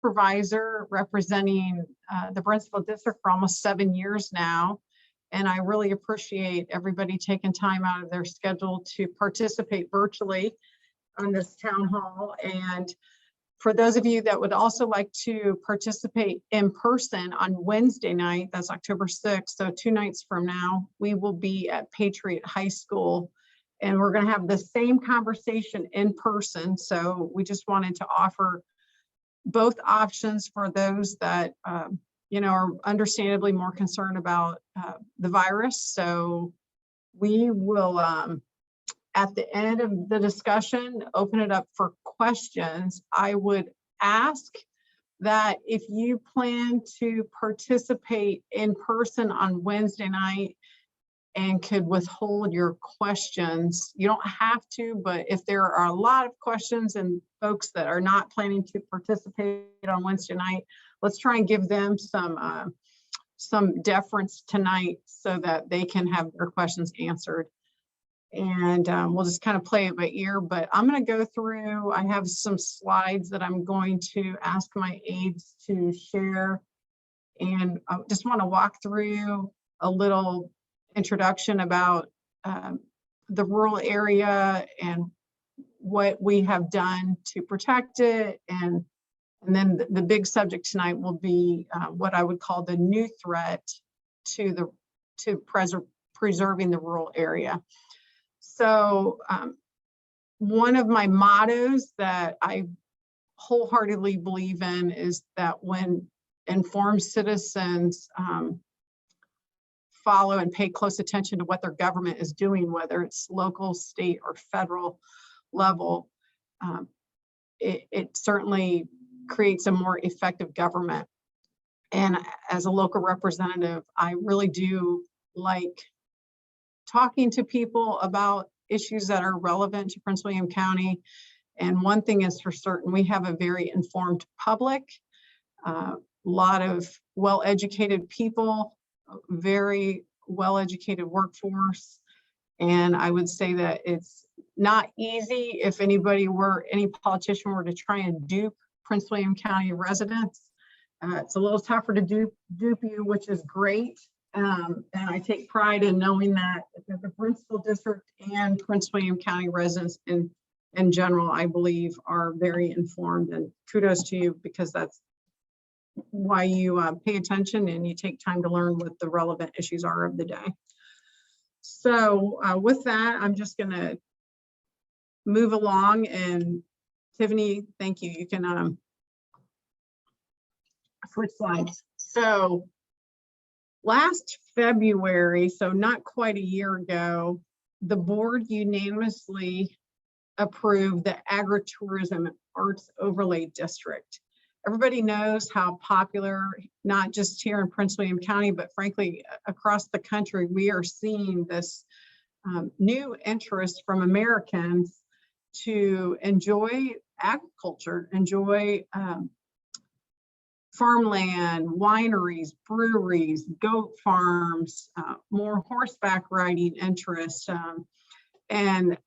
supervisor representing the Brentsville district for almost 7 years now. And I really appreciate everybody taking time out of their schedule to participate virtually on this town hall. And for those of you that would also like to participate in person on Wednesday night, that's October 6th, so 2 nights from now, we will be at Patriot High School, and we're going to have the same conversation in person. So we just wanted to offer both options for those that are understandably more concerned about the virus. So we will, at the end of the discussion, open it up for questions. I would ask that if you plan to participate in person on Wednesday night and could withhold your questions, you don't have to, but if there are a lot of questions and folks that are not planning to participate on Wednesday night, let's try and give them some deference tonight so that they can have their questions answered. And we'll just kind of play it by ear, but I'm going to go through, I have some slides that I'm going to ask my aides to share. And I just want to walk through a little introduction about the rural area and what we have done to protect it. And then the big subject tonight will be what I would call the new threat to preserving the rural area. So one of my mottos that I wholeheartedly believe in is that when informed citizens follow and pay close attention to what their government is doing, whether it's local, state, or federal level, it certainly creates a more effective government. And as a local representative, I really do like talking to people about issues that are relevant to Prince William County. And one thing is for certain, we have a very informed public, a lot of well-educated people, very well-educated workforce. And I would say that it's not easy if any politician were to try and dupe Prince William County residents. It's a little tougher to dupe you, which is great. And I take pride in knowing that the Brentsville district and Prince William County residents in general, I believe, are very informed, and kudos to you, because that's why you pay attention and you take time to learn what the relevant issues are of the day. So with that, I'm just going to move along, and Tiffany, thank you. You can switch slides. So last February, so not quite a year ago, the board unanimously approved the Agritourism Arts Overlay District. Everybody knows how popular, not just here in Prince William County, but frankly, across the country, we are seeing this new interest from Americans to enjoy agriculture, enjoy farmland, wineries, breweries, goat farms, more horseback riding interest. And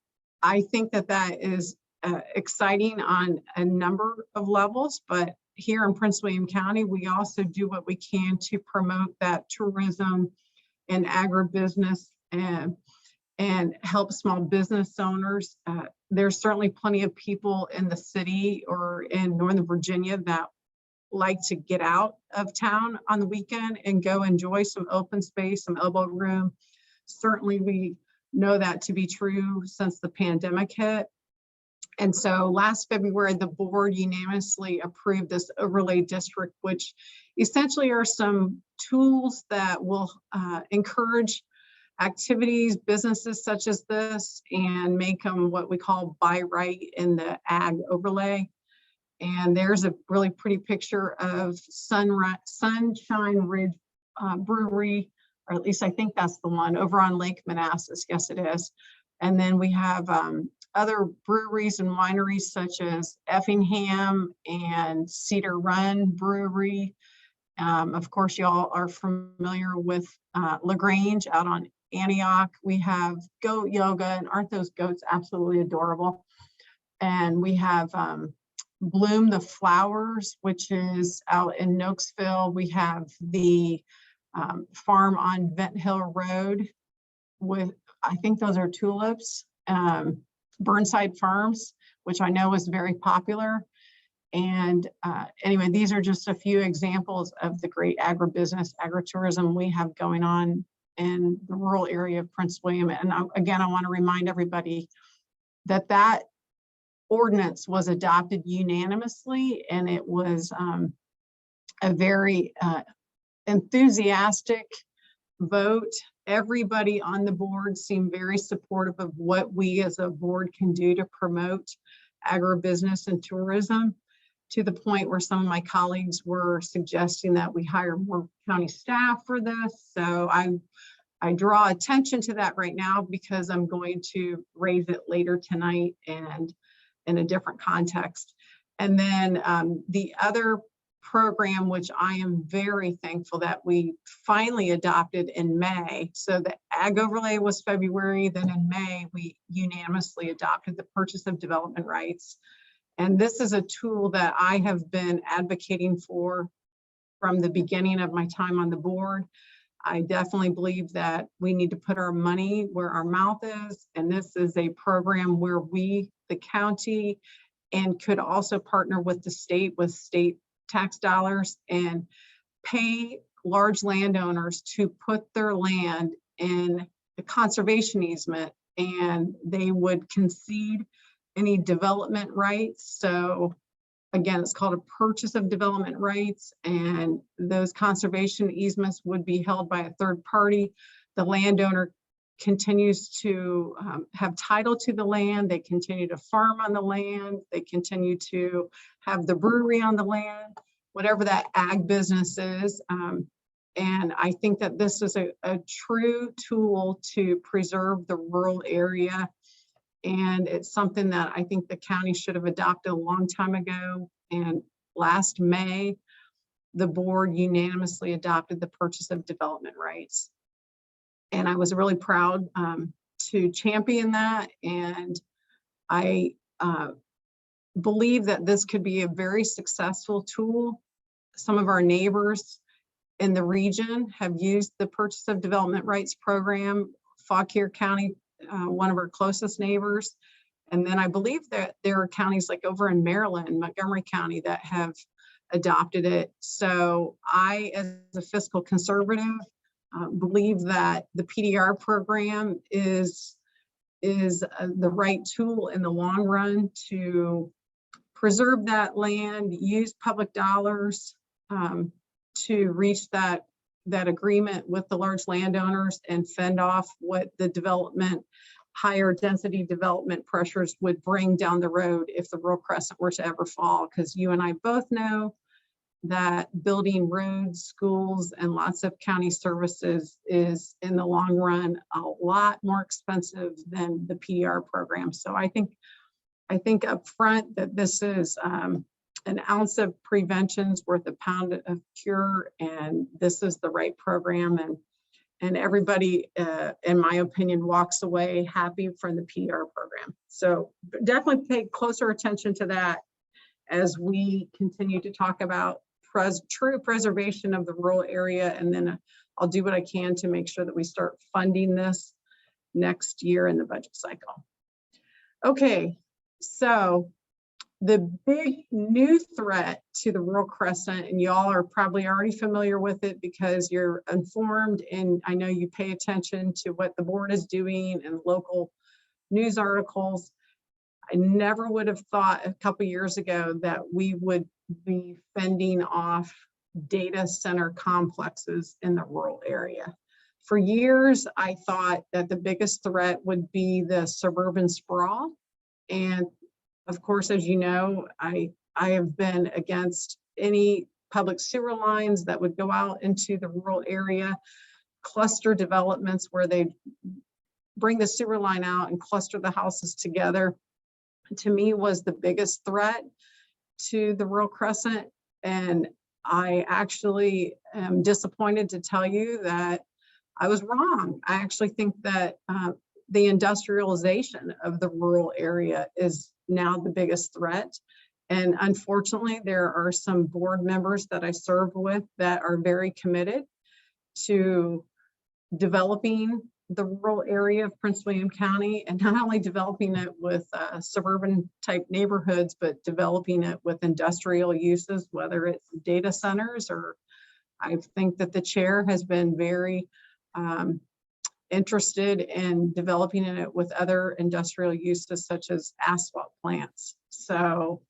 I think that is exciting on a number of levels, but here in Prince William County, we also do what we can to promote that tourism and agribusiness and help small business owners. There's certainly plenty of people in the city or in Northern Virginia that like to get out of town on the weekend and go enjoy some open space, some elbow room. Certainly we know that to be true since the pandemic hit. And so last February, the board unanimously approved this overlay district, which essentially are some tools that will encourage activities, businesses such as this, and make them what we call by right in the ag overlay. And there's a really pretty picture of Sunshine Ridge Brewery, or at least I think that's the one, over on Lake Manassas. Yes, it is. And then we have other breweries and wineries such as Effingham and Cedar Run Brewery. Of course, y'all are familiar with LaGrange out on Antioch. We have goat yoga, and aren't those goats absolutely adorable? And we have Bloom the Flowers, which is out in Nokesville. We have the farm on Vent Hill Road with, I think those are tulips, Burnside Farms, which I know is very popular. And anyway, these are just a few examples of the great agribusiness, agritourism we have going on in the rural area of Prince William. And again, I want to remind everybody that that ordinance was adopted unanimously, and it was a very enthusiastic vote. Everybody on the board seemed very supportive of what we as a board can do to promote agribusiness and tourism, to the point where some of my colleagues were suggesting that we hire more county staff for this. So I draw attention to that right now because I'm going to raise it later tonight and in a different context. And then the other program, which I am very thankful that we finally adopted in May. So the ag overlay was February, then in May, we unanimously adopted the purchase of development rights. And this is a tool that I have been advocating for from the beginning of my time on the board. I definitely believe that we need to put our money where our mouth is. And this is a program where we, the county, and could also partner with the state, with state tax dollars, and pay large landowners to put their land in the conservation easement, and they would concede any development rights. So again, it's called a purchase of development rights, and those conservation easements would be held by a third party. The landowner continues to have title to the land. They continue to farm on the land. They continue to have the brewery on the land, whatever that ag business is. And I think that this is a true tool to preserve the rural area. And it's something that I think the county should have adopted a long time ago. And last May, the board unanimously adopted the purchase of development rights. And I was really proud to champion that. And I believe that this could be a very successful tool. Some of our neighbors in the region have used the purchase of development rights program. Fauquier County, one of our closest neighbors. And then I believe that there are counties like over in Maryland, Montgomery County, that have adopted it. So I, as a fiscal conservative, believe that the PDR program is the right tool in the long run to preserve that land, use public dollars to reach that agreement with the large landowners and fend off what the development, higher density development pressures would bring down the road if the rural crescent were to ever fall. Because you and I both know that building roads, schools, and lots of county services is in the long run a lot more expensive than the PDR program. So I think up front that this is an ounce of prevention is worth a pound of cure, and this is the right program. And everybody, in my opinion, walks away happy from the PDR program. So definitely pay closer attention to that as we continue to talk about true preservation of the rural area. And then I'll do what I can to make sure that we start funding this next year in the budget cycle. Okay, so the big new threat to the rural crescent, and y'all are probably already familiar with it because you're informed, and I know you pay attention to what the board is doing and local news articles. I never would have thought a couple years ago that we would be fending off data center complexes in the rural area. For years, I thought that the biggest threat would be the suburban sprawl. And of course, as you know, I have been against any public sewer lines that would go out into the rural area, cluster developments where they bring the sewer line out and cluster the houses together. To me, was the biggest threat to the rural crescent. And I actually am disappointed to tell you that I was wrong. I actually think that the industrialization of the rural area is now the biggest threat. And unfortunately, there are some board members that I serve with that are very committed to developing the rural area of Prince William County, and not only developing it with suburban type neighborhoods, but developing it with industrial uses, whether it's data centers, or I think that the chair has been very interested in developing it with other industrial uses such as asphalt plants. So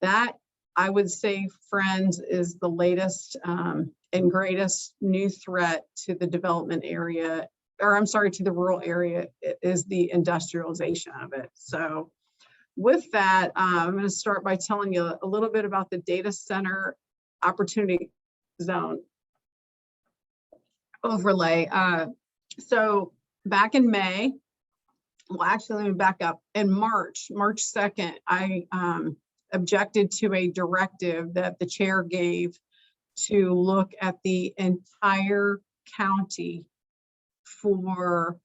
that, I would say, friends, is the latest and greatest new threat to the development area, or I'm sorry, to the rural area, is the industrialization of it. So with that, I'm going to start by telling you a little bit about the data center opportunity zone overlay. So back in May, well, actually, let me back up. In March 2nd, I objected to a directive that the chair gave to look at the entire county for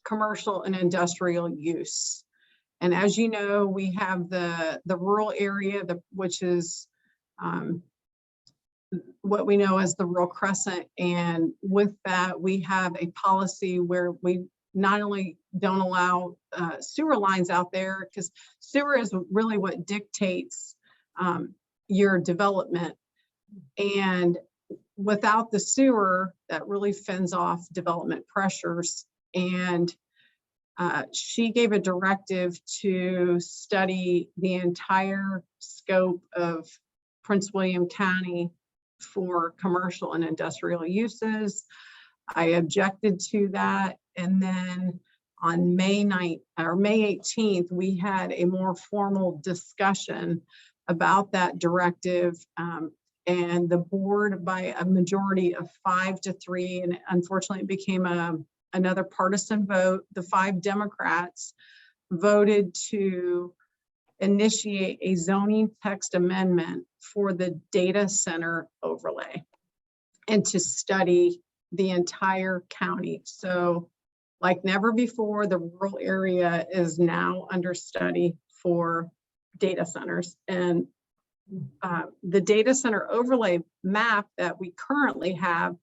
commercial and industrial use. And as you know, we have the rural area, which is what we know as the Rural Crescent. And with that, we have a policy where we not only don't allow sewer lines out there, because sewer is really what dictates your development. And without the sewer, that really fends off development pressures. And she gave a directive to study the entire scope of Prince William County for commercial and industrial uses. I objected to that. And then on May 18th, we had a more formal discussion about that directive. And the board, by a majority of 5-3, and unfortunately it became another partisan vote, the 5 Democrats voted to initiate a zoning text amendment for the data center overlay and to study the entire county. So like never before, the rural area is now under study for data centers. And the data center overlay map that we currently have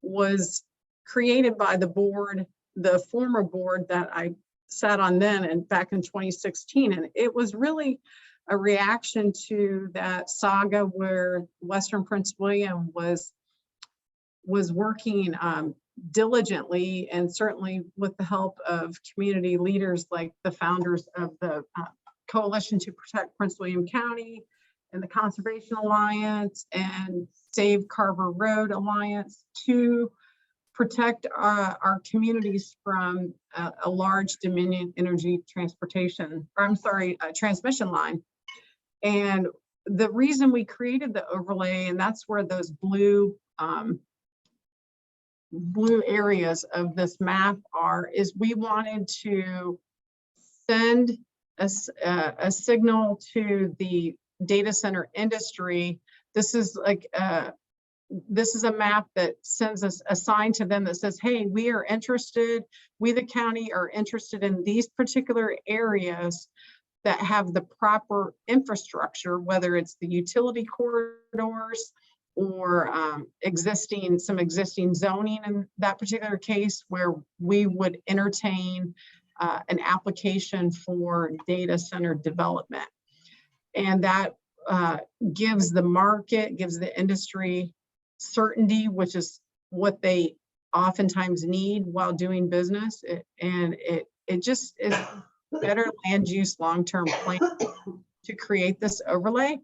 was created by the board, the former board that I sat on then and back in 2016. And it was really a reaction to that saga where Western Prince William was working diligently, and certainly with the help of community leaders like the founders of the Coalition to Protect Prince William County and the Conservation Alliance and Save Carver Road Alliance, to protect our communities from a large Dominion Energy transmission line. And the reason we created the overlay, and that's where those blue areas of this map are, is we wanted to send a signal to the data center industry. This is like this is a map that sends us a sign to them that says, hey, we are interested, we the county are interested in these particular areas that have the proper infrastructure, whether it's the utility corridors or some existing zoning in that particular case, where we would entertain an application for data center development. And that gives the market, gives the industry certainty, which is what they oftentimes need while doing business. It just is better land use long-term plan to create this overlay.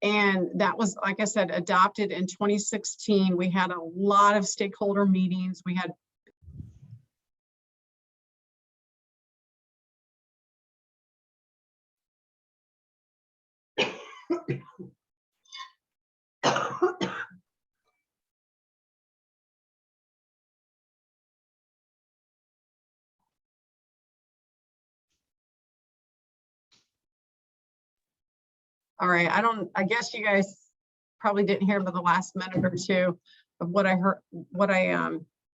And that was, like I said, adopted in 2016. We had a lot of stakeholder meetings. We had all right, I guess you guys probably didn't hear about the last minute or two of what I heard, what I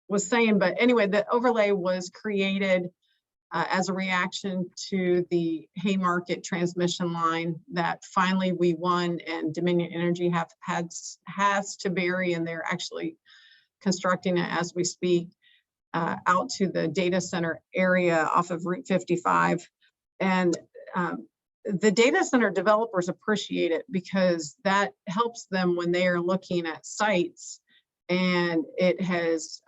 was saying, but anyway, the overlay was created as a reaction to the Haymarket transmission line that finally we won, and Dominion Energy has to bury, and they're actually constructing it as we speak, out to the data center area off of Route 55. And the data center developers appreciate it because that helps them when they are looking at sites, and it has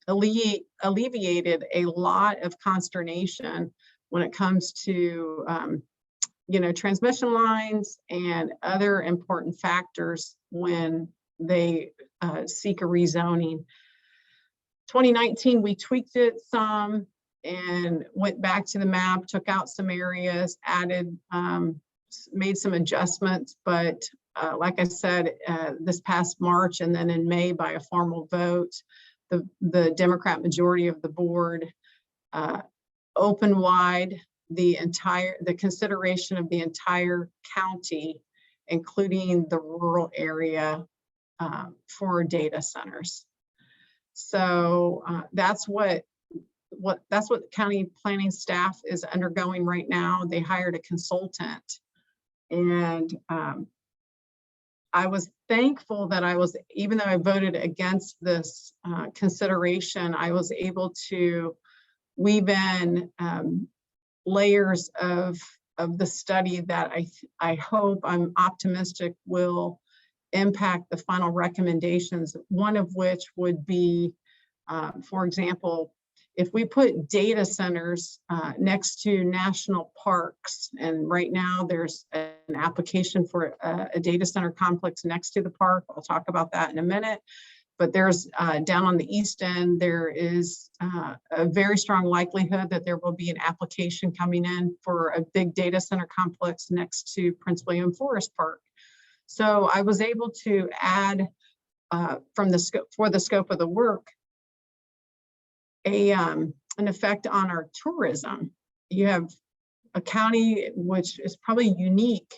alleviated a lot of consternation when it comes to transmission lines and other important factors when they seek a rezoning. 2019, we tweaked it some and went back to the map, took out some areas, added, made some adjustments. But like I said, this past March and then in May by a formal vote, the Democrat majority of the board opened wide the consideration of the entire county, including the rural area, for data centers. So that's what the county planning staff is undergoing right now. They hired a consultant, and I was thankful that even though I voted against this consideration, I was able to weave in layers of the study that I'm optimistic will impact the final recommendations. One of which would be, for example, if we put data centers next to national parks, and right now there's an application for a data center complex next to the park. I'll talk about that in a minute. But there's down on the east end, there is a very strong likelihood that there will be an application coming in for a big data center complex next to Prince William Forest Park. So I was able to add for the scope of the work, an effect on our tourism. You have a county which is probably unique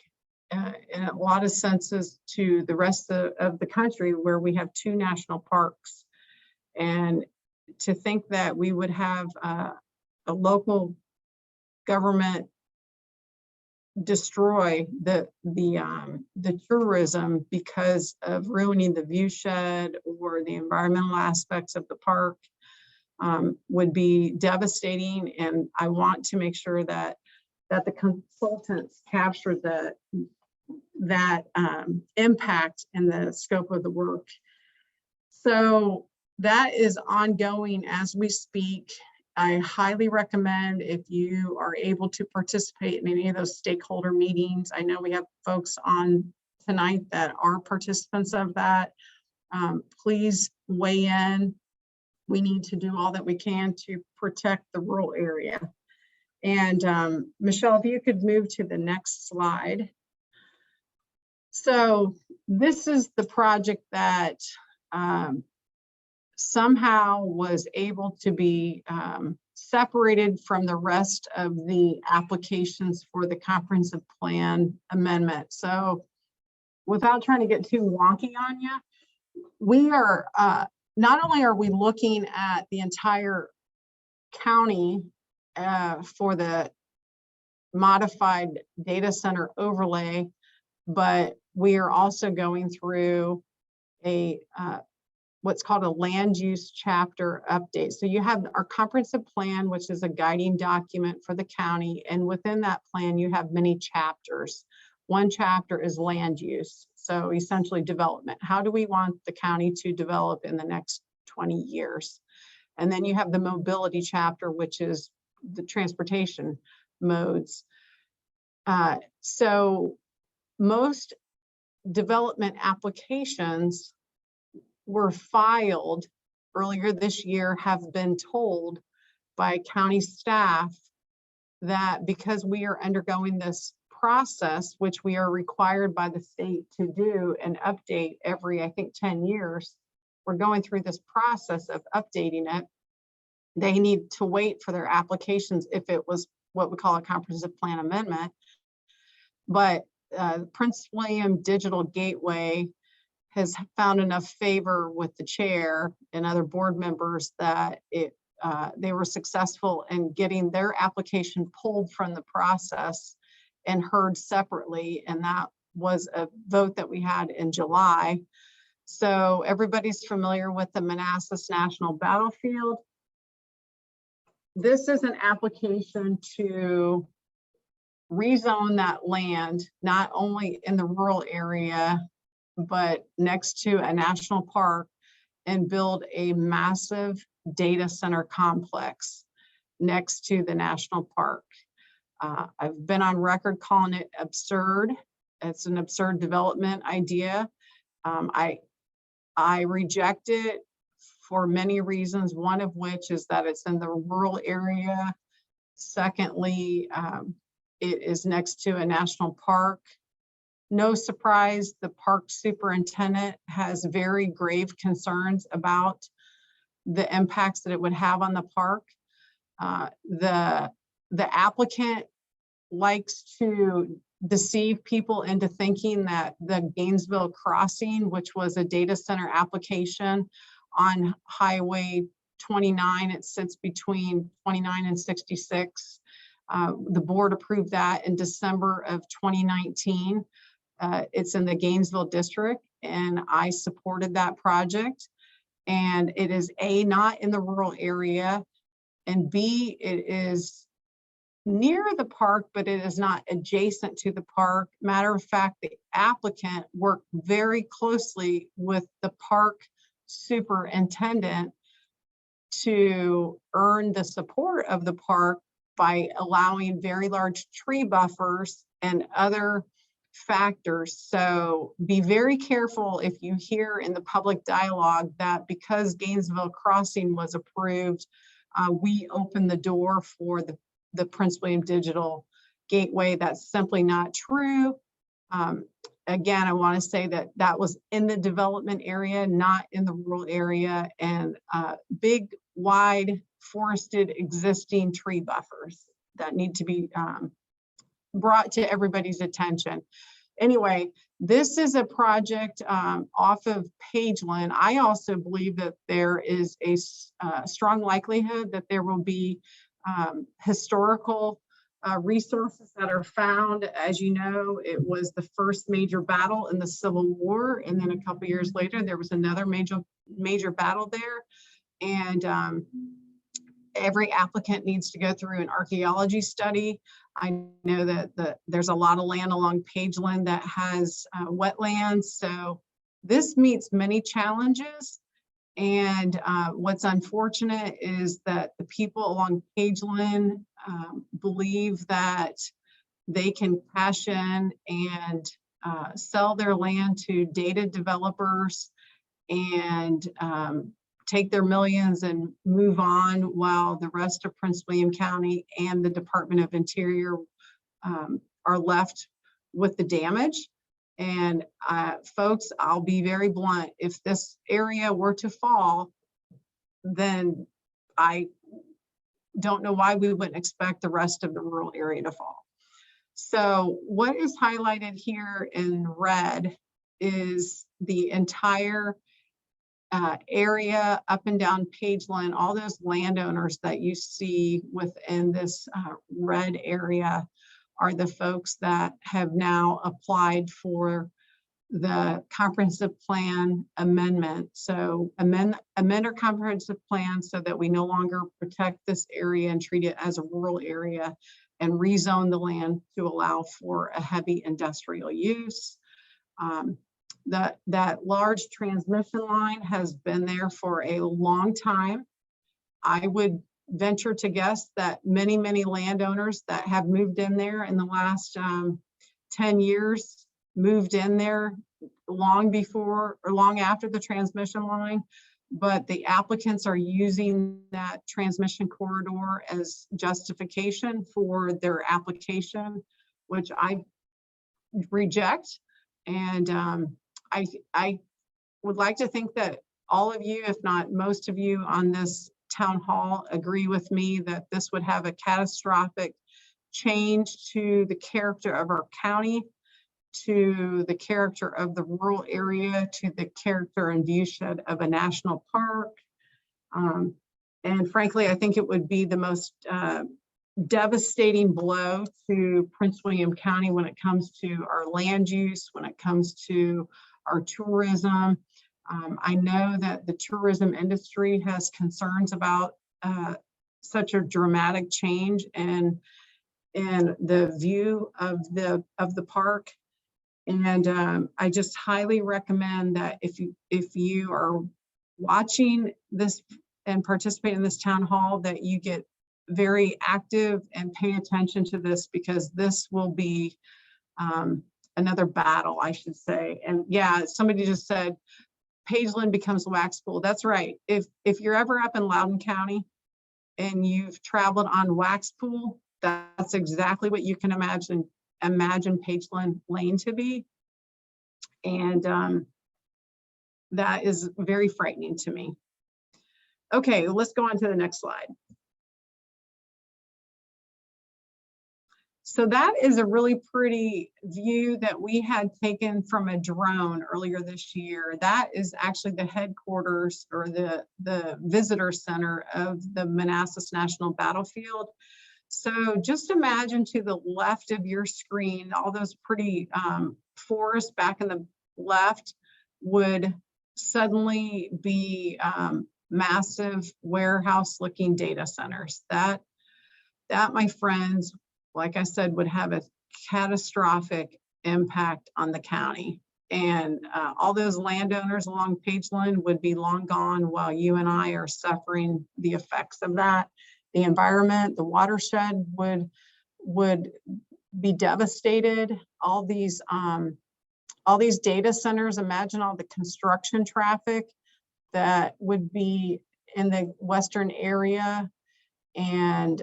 in a lot of senses to the rest of the country, where we have 2 national parks. And to think that we would have a local government destroy the tourism because of ruining the view shed or the environmental aspects of the park would be devastating. And I want to make sure that the consultants capture that impact in the scope of the work. So that is ongoing as we speak. I highly recommend, if you are able to participate in any of those stakeholder meetings. I know we have folks on tonight that are participants of that. Please weigh in. We need to do all that we can to protect the rural area. And Michelle, if you could move to the next slide. So this is the project that somehow was able to be separated from the rest of the applications for the comprehensive plan amendment. So without trying to get too wonky on you, we are not only are we looking at the entire county for the modified data center overlay, but we are also going through a what's called a land use chapter update. So you have our comprehensive plan, which is a guiding document for the county. And within that plan, you have many chapters. One chapter is land use. So essentially development. How do we want the county to develop in the next 20 years? And then you have the mobility chapter, which is the transportation modes. So most development applications were filed earlier this year, have been told by county staff that because we are undergoing this process, which we are required by the state to do and update every, I think, 10 years, we're going through this process of updating it. They need to wait for their applications if it was what we call a comprehensive plan amendment. But Prince William Digital Gateway has found enough favor with the chair and other board members that it they were successful in getting their application pulled from the process and heard separately. And that was a vote that we had in July. So everybody's familiar with the Manassas National Battlefield. This is an application to rezone that land, not only in the rural area, but next to a national park, and build a massive data center complex next to the national park. I've been on record calling it absurd. It's an absurd development idea. I reject it for many reasons, one of which is that it's in the rural area. Secondly, it is next to a national park. No surprise, the park superintendent has very grave concerns about the impacts that it would have on the park. The applicant likes to deceive people into thinking that the Gainesville crossing, which was a data center application on Highway 29, it sits between 29 and 66. The board approved that in December of 2019. It's in the Gainesville district, and I supported that project. And it is A, not in the rural area, and B, it is near the park, but it is not adjacent to the park. Matter of fact, the applicant worked very closely with the park superintendent to earn the support of the park by allowing very large tree buffers and other factors. So be very careful if you hear in the public dialogue that because Gainesville Crossing was approved, we opened the door for the Prince William Digital Gateway. That's simply not true. Again, I want to say that that was in the development area, not in the rural area, and big, wide, forested existing tree buffers that need to be brought to everybody's attention. Anyway, this is a project off of Pageland. I also believe that there is a strong likelihood that there will be historical resources that are found. As you know, it was the first major battle in the Civil War, and then a couple years later there was another major battle there. And every applicant needs to go through an archaeology study. I know that there's a lot of land along Pageland that has wetlands, so this meets many challenges. And what's unfortunate is that the people along Pageland believe that they can cash in and sell their land to data developers and take their millions and move on, while the rest of Prince William County and the Department of Interior are left with the damage. And folks, I'll be very blunt. If this area were to fall, then I don't know why we wouldn't expect the rest of the rural area to fall. So what is highlighted here in red is the entire area up and down Pageland. All those landowners that you see within this red area are the folks that have now applied for the comprehensive plan amendment. So amend our comprehensive plan so that we no longer protect this area and treat it as a rural area, and rezone the land to allow for a heavy industrial use. That large transmission line has been there for a long time. I would venture to guess that many landowners that have moved in there in the last 10 years moved in there long before or long after the transmission line, but the applicants are using that transmission corridor as justification for their application, which I reject. And I would like to think that all of you, if not most of you on this town hall, agree with me that this would have a catastrophic change to the character of our county, to the character of the rural area, to the character and viewshed of a national park. And frankly, I think it would be the most devastating blow to Prince William County when it comes to our land use, when it comes to our tourism. I know that the tourism industry has concerns about such a dramatic change in the view of the park. And I just highly recommend that if you are watching this and participate in this town hall, that you get very active and pay attention to this, because this will be another battle, I should say. And yeah, somebody just said Pageland becomes a wax pool. That's right. If you're ever up in Loudoun County and you've traveled on Wax Pool, that's exactly what you can imagine Pageland Lane to be. And that is very frightening to me. Okay, let's go on to the next slide. So that is a really pretty view that we had taken from a drone earlier this year. That is actually the headquarters, or the visitor center of the Manassas National Battlefield. So just imagine to the left of your screen, all those pretty forests back in the left would suddenly be massive warehouse looking data centers. That, my friends, like I said, would have a catastrophic impact on the county. And all those landowners along Pageland would be long gone, while you and I are suffering the effects of that. The environment, the watershed would be devastated. All these data centers, imagine all the construction traffic that would be in the western area, and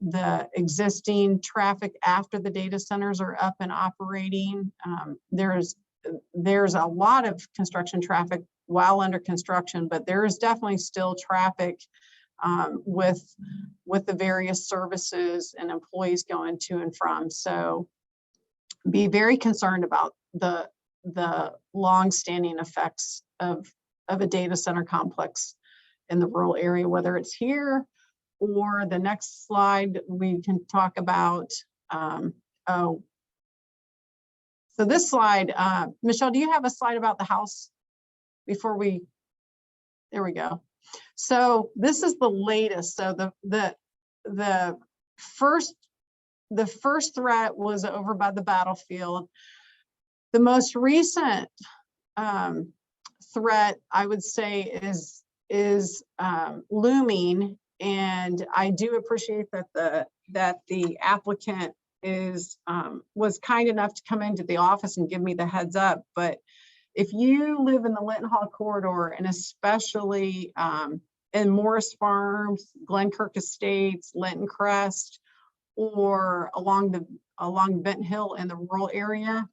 the existing traffic after the data centers are up and operating. There's a lot of construction traffic while under construction, but there is definitely still traffic with the various services and employees going to and from. So be very concerned about the long-standing effects of a data center complex in the rural area, whether it's here or the next slide we can talk about. So this slide, Michelle, do you have a slide about the house before we, there we go. So this is the latest. So the first threat was over by the battlefield. The most recent threat, I would say, is looming, and I do appreciate that the applicant was kind enough to come into the office and give me the heads up. But if you live in the Linton Hall corridor, and especially in Morris Farms, Glenkirk Estates, Linton Crest, or along Benton Hill in the rural area,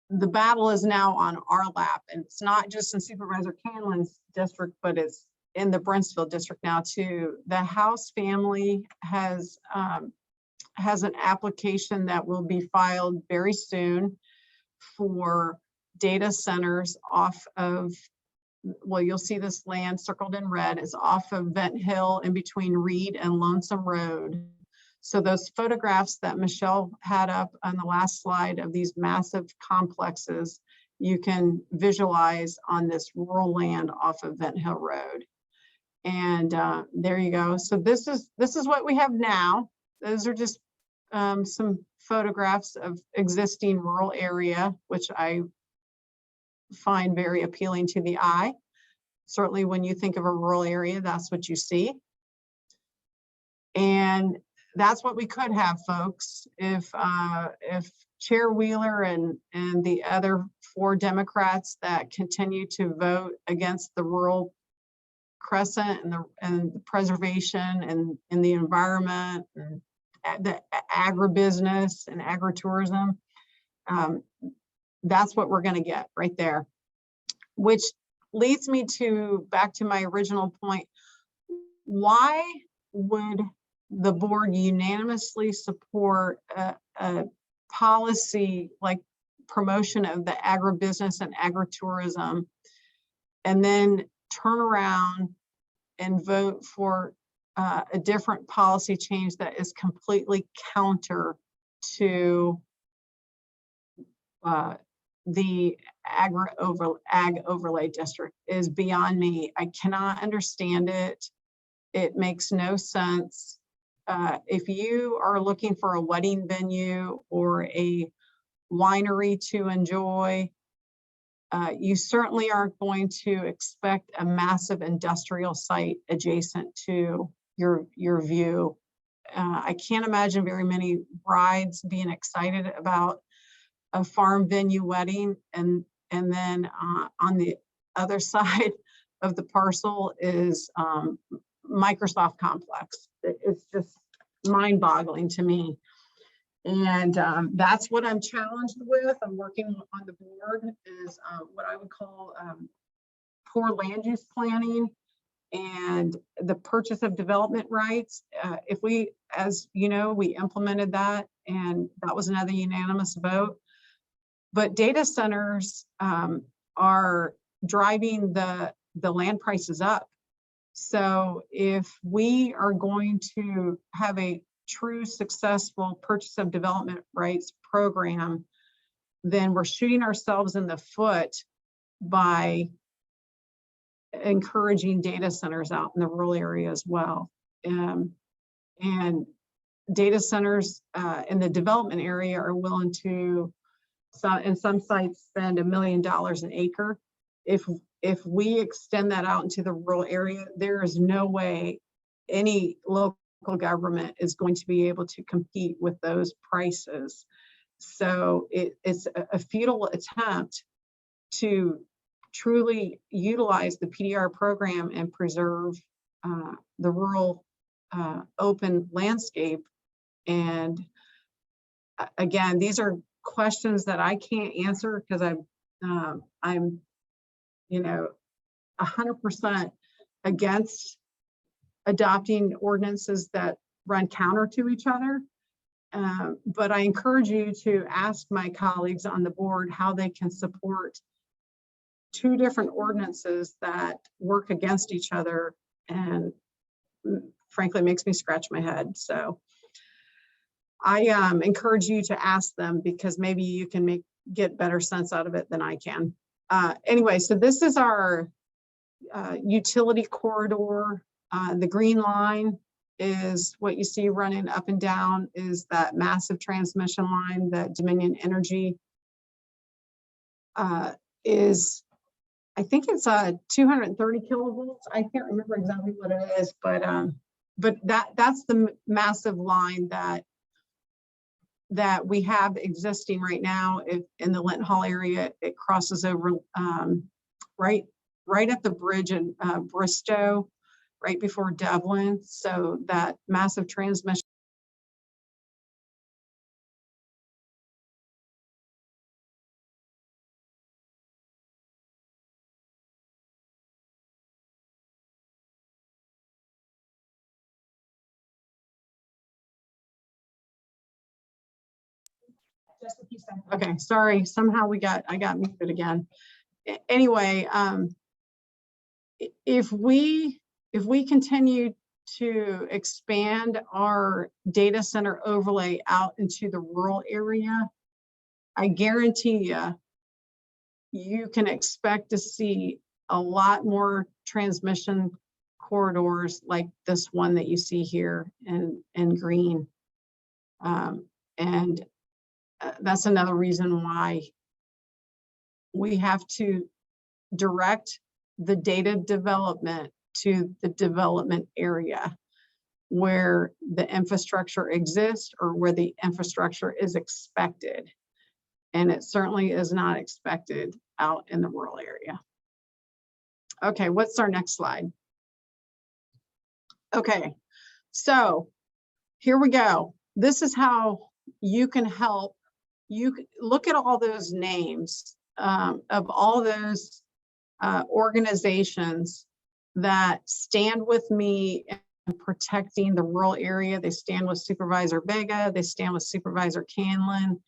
the battle is now on our lap. And it's not just in Supervisor Canlin's district, but it's in the Brentsville district now too. The House family has an application that will be filed very soon for data centers off of, well, you'll see this land circled in red, is off of Benton Hill in between Reed and Lonesome Road. So those photographs that Michelle had up on the last slide of these massive complexes, you can visualize on this rural land off of Benton Hill Road. And there you go. So this is what we have now. Those are just some photographs of existing rural area, which I find very appealing to the eye. Certainly when you think of a rural area, that's what you see. And that's what we could have, folks, if Chair Wheeler and the other 4 Democrats that continue to vote against the rural crescent and the preservation and the environment and the agribusiness and agritourism, that's what we're going to get right there. Which leads me back to my original point. Why would the board unanimously support a policy like promotion of the agribusiness and agritourism, and then turn around and vote for a different policy change that is completely counter to the ag overlay district is beyond me. I cannot understand it. It makes no sense. If you are looking for a wedding venue or a winery to enjoy, you certainly aren't going to expect a massive industrial site adjacent to your view. I can't imagine very many brides being excited about a farm venue wedding, and then on the other side of the parcel is Microsoft complex. It's just mind-boggling to me. And that's what I'm challenged with. I'm working on the board is what I would call poor land use planning and the purchase of development rights. If we, as you know, we implemented that, and that was another unanimous vote. But data centers are driving the land prices up. So if we are going to have a true successful purchase of development rights program, then we're shooting ourselves in the foot by encouraging data centers out in the rural area as well. And data centers in the development area are willing to, in some sites, spend $1 million an acre. If we extend that out into the rural area, there is no way any local government is going to be able to compete with those prices. So it's a futile attempt to truly utilize the PDR program and preserve the rural open landscape. And again, these are questions that I can't answer because I'm 100% against adopting ordinances that run counter to each other. But I encourage you to ask my colleagues on the board how they can support two different ordinances that work against each other, and frankly makes me scratch my head. So I encourage you to ask them, because maybe you can get better sense out of it than I can. Anyway, so this is our utility corridor. The green line is what you see running up and down, is that massive transmission line that Dominion Energy is, I think it's 230 kilovolts. I can't remember exactly what it is, but that's the massive line that we have existing right now in the Linton Hall area. It crosses over right at the bridge in Bristow, right before Devlin. So that massive transmission. Okay, sorry, somehow I got muted again. Anyway, if we continue to expand our data center overlay out into the rural area, I guarantee you can expect to see a lot more transmission corridors like this one that you see here in green. And that's another reason why we have to direct the data development to the development area where the infrastructure exists or where the infrastructure is expected. And it certainly is not expected out in the rural area. Okay, what's our next slide? Okay, so here we go. This is how you can help. You look at all those names of all those organizations that stand with me in protecting the rural area. They stand with Supervisor Vega. They stand with Supervisor Canlin.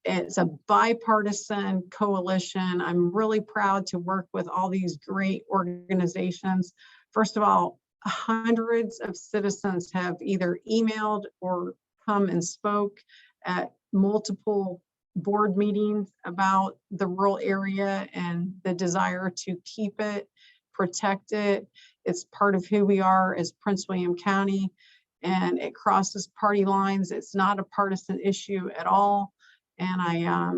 It's a bipartisan coalition. I'm really proud to work with all these great organizations. First of all, hundreds of citizens have either emailed or come and spoke at multiple board meetings about the rural area and the desire to keep it, protect it. It's part of who we are as Prince William County, and it crosses party lines. It's not a partisan issue at all. And I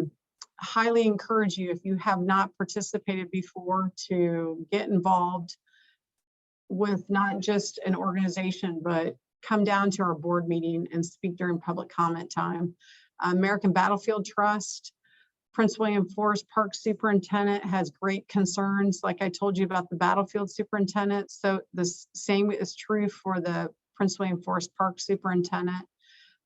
highly encourage you, if you have not participated before, to get involved with not just an organization, but come down to our board meeting and speak during public comment time. American Battlefield Trust, Prince William Forest Park Superintendent has great concerns, like I told you about the Battlefield Superintendent. So the same is true for the Prince William Forest Park Superintendent.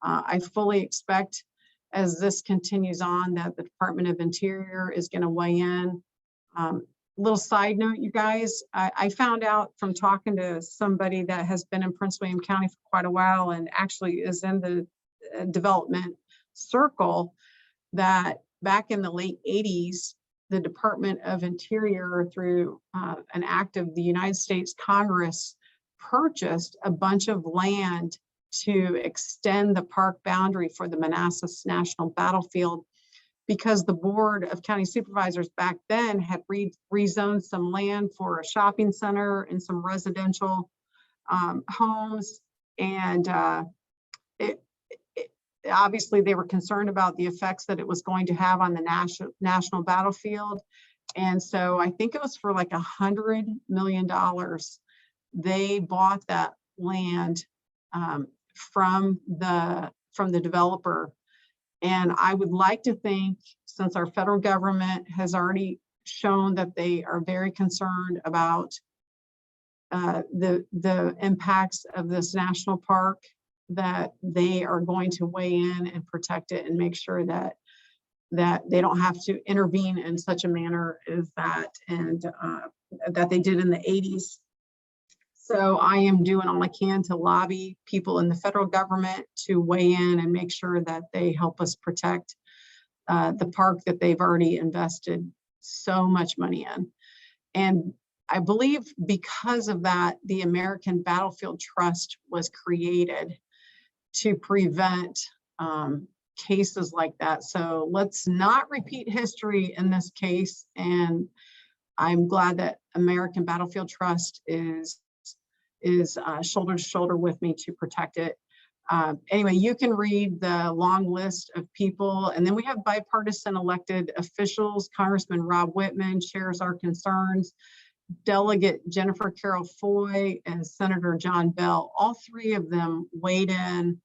I fully expect, as this continues on, that the Department of Interior is going to weigh in. Little side note, you guys, I found out from talking to somebody that has been in Prince William County for quite a while and actually is in the development circle, that back in the late 80s, the Department of Interior, through an act of the United States Congress, purchased a bunch of land to extend the park boundary for the Manassas National Battlefield, because the Board of County Supervisors back then had rezoned some land for a shopping center and some residential homes. And obviously they were concerned about the effects that it was going to have on the national battlefield. And so I think it was for like $100 million. They bought that land from the developer. And I would like to think, since our federal government has already shown that they are very concerned about the impacts of this national park, that they are going to weigh in and protect it and make sure that they don't have to intervene in such a manner as that, and that they did in the 80s. So I am doing all I can to lobby people in the federal government to weigh in and make sure that they help us protect the park that they've already invested so much money in. And I believe because of that, the American Battlefield Trust was created to prevent cases like that. So let's not repeat history in this case. And I'm glad that American Battlefield Trust is shoulder to shoulder with me to protect it. Anyway, you can read the long list of people, and then we have bipartisan elected officials. Congressman Rob Whitman shares our concerns. Delegate Jennifer Carroll Foy and Senator John Bell, all three of them weighed in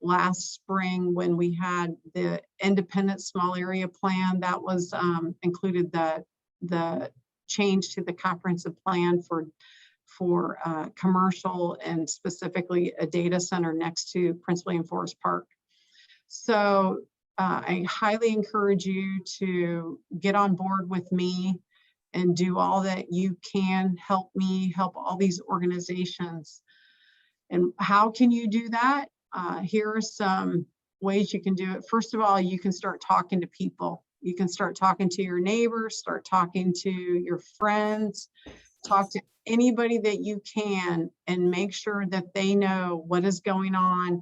last spring when we had the independent small area plan that was included the change to the comprehensive plan for commercial, and specifically a data center next to Prince William Forest Park. So I highly encourage you to get on board with me and do all that you can. Help me help all these organizations. And how can you do that? Here are some ways you can do it. First of all, you can start talking to people. You can start talking to your neighbors, start talking to your friends, talk to anybody that you can, and make sure that they know what is going on.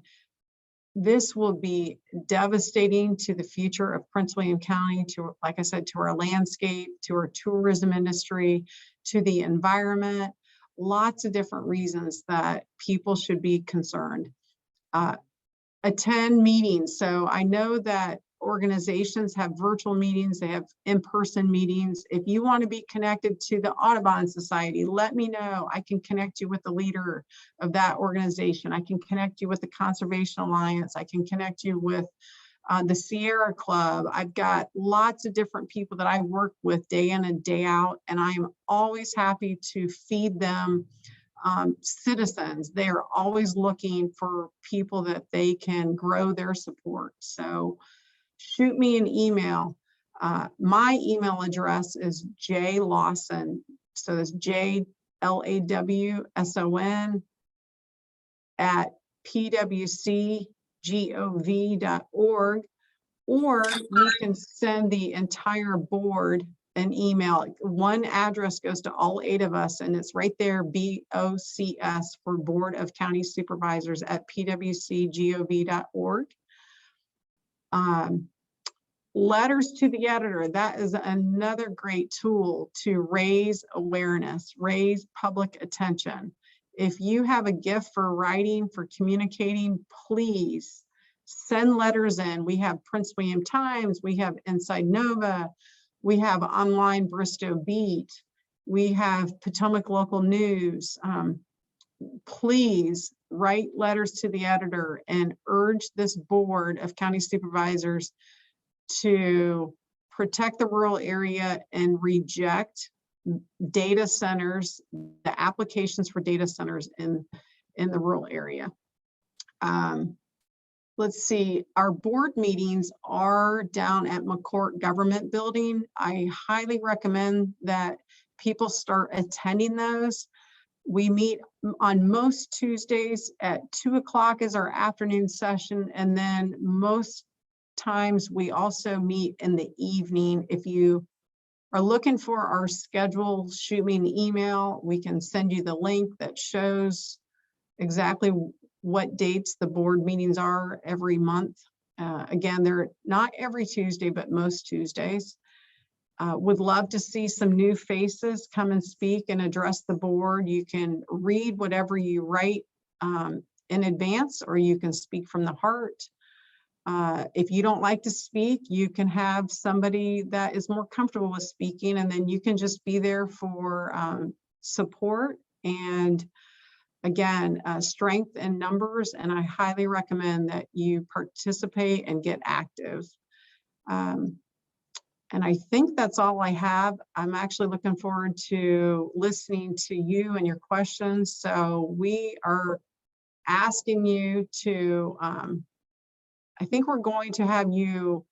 This will be devastating to the future of Prince William County, to, like I said, to our landscape, to our tourism industry, to the environment. Lots of different reasons that people should be concerned. Attend meetings. So I know that organizations have virtual meetings, they have in-person meetings. If you want to be connected to the Audubon Society, let me know. I can connect you with the leader of that organization. I can connect you with the Conservation Alliance. I can connect you with the Sierra Club. I've got lots of different people that I work with day in and day out, and I am always happy to feed them citizens. They are always looking for people that they can grow their support. So shoot me an email. My email address is jlawson. So it's JLAWSON at pwcgov.org, or you can send the entire board an email. One address goes to all 8 of us, and it's right there, BOCS, for Board of County Supervisors at pwcgov.org. Letters to the editor, that is another great tool to raise awareness, raise public attention. If you have a gift for writing, for communicating, please send letters in. We have Prince William Times, we have Inside Nova, we have online Bristow Beat, we have Potomac Local News. Please write letters to the editor and urge this Board of County Supervisors to protect the rural area and reject data centers, the applications for data centers in the rural area. Let's see, our board meetings are down at McCourt Government Building. I highly recommend that people start attending those. We meet on most Tuesdays at 2 o'clock is our afternoon session, and then most times we also meet in the evening. If you are looking for our schedule, shoot me an email. We can send you the link that shows exactly what dates the board meetings are every month. Again, they're not every Tuesday, but most Tuesdays. Would love to see some new faces come and speak and address the board. You can read whatever you write in advance, or you can speak from the heart. If you don't like to speak, you can have somebody that is more comfortable with speaking, and then you can just be there for support. And again, strength in numbers, and I highly recommend that you participate and get active. And I think that's all I have. I'm actually looking forward to listening to you and your questions. So we are asking you to, I think we're going to have you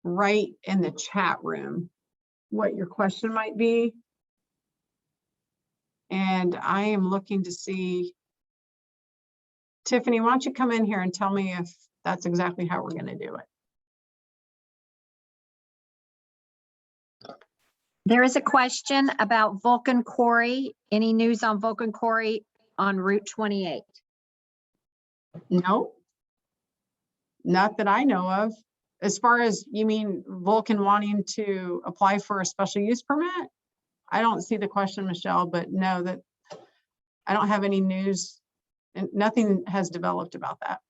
write in the chat room what your question might be. And I am looking to see, Tiffany, why don't you come in here and tell me if that's exactly how we're going to do it. There is a question about Vulcan Quarry. Any news on Vulcan Quarry on Route 28? No, not that I know of. As far as, you mean Vulcan wanting to apply for a special use permit? I don't see the question, Michelle, but no, that I don't have any news, and nothing has developed about that.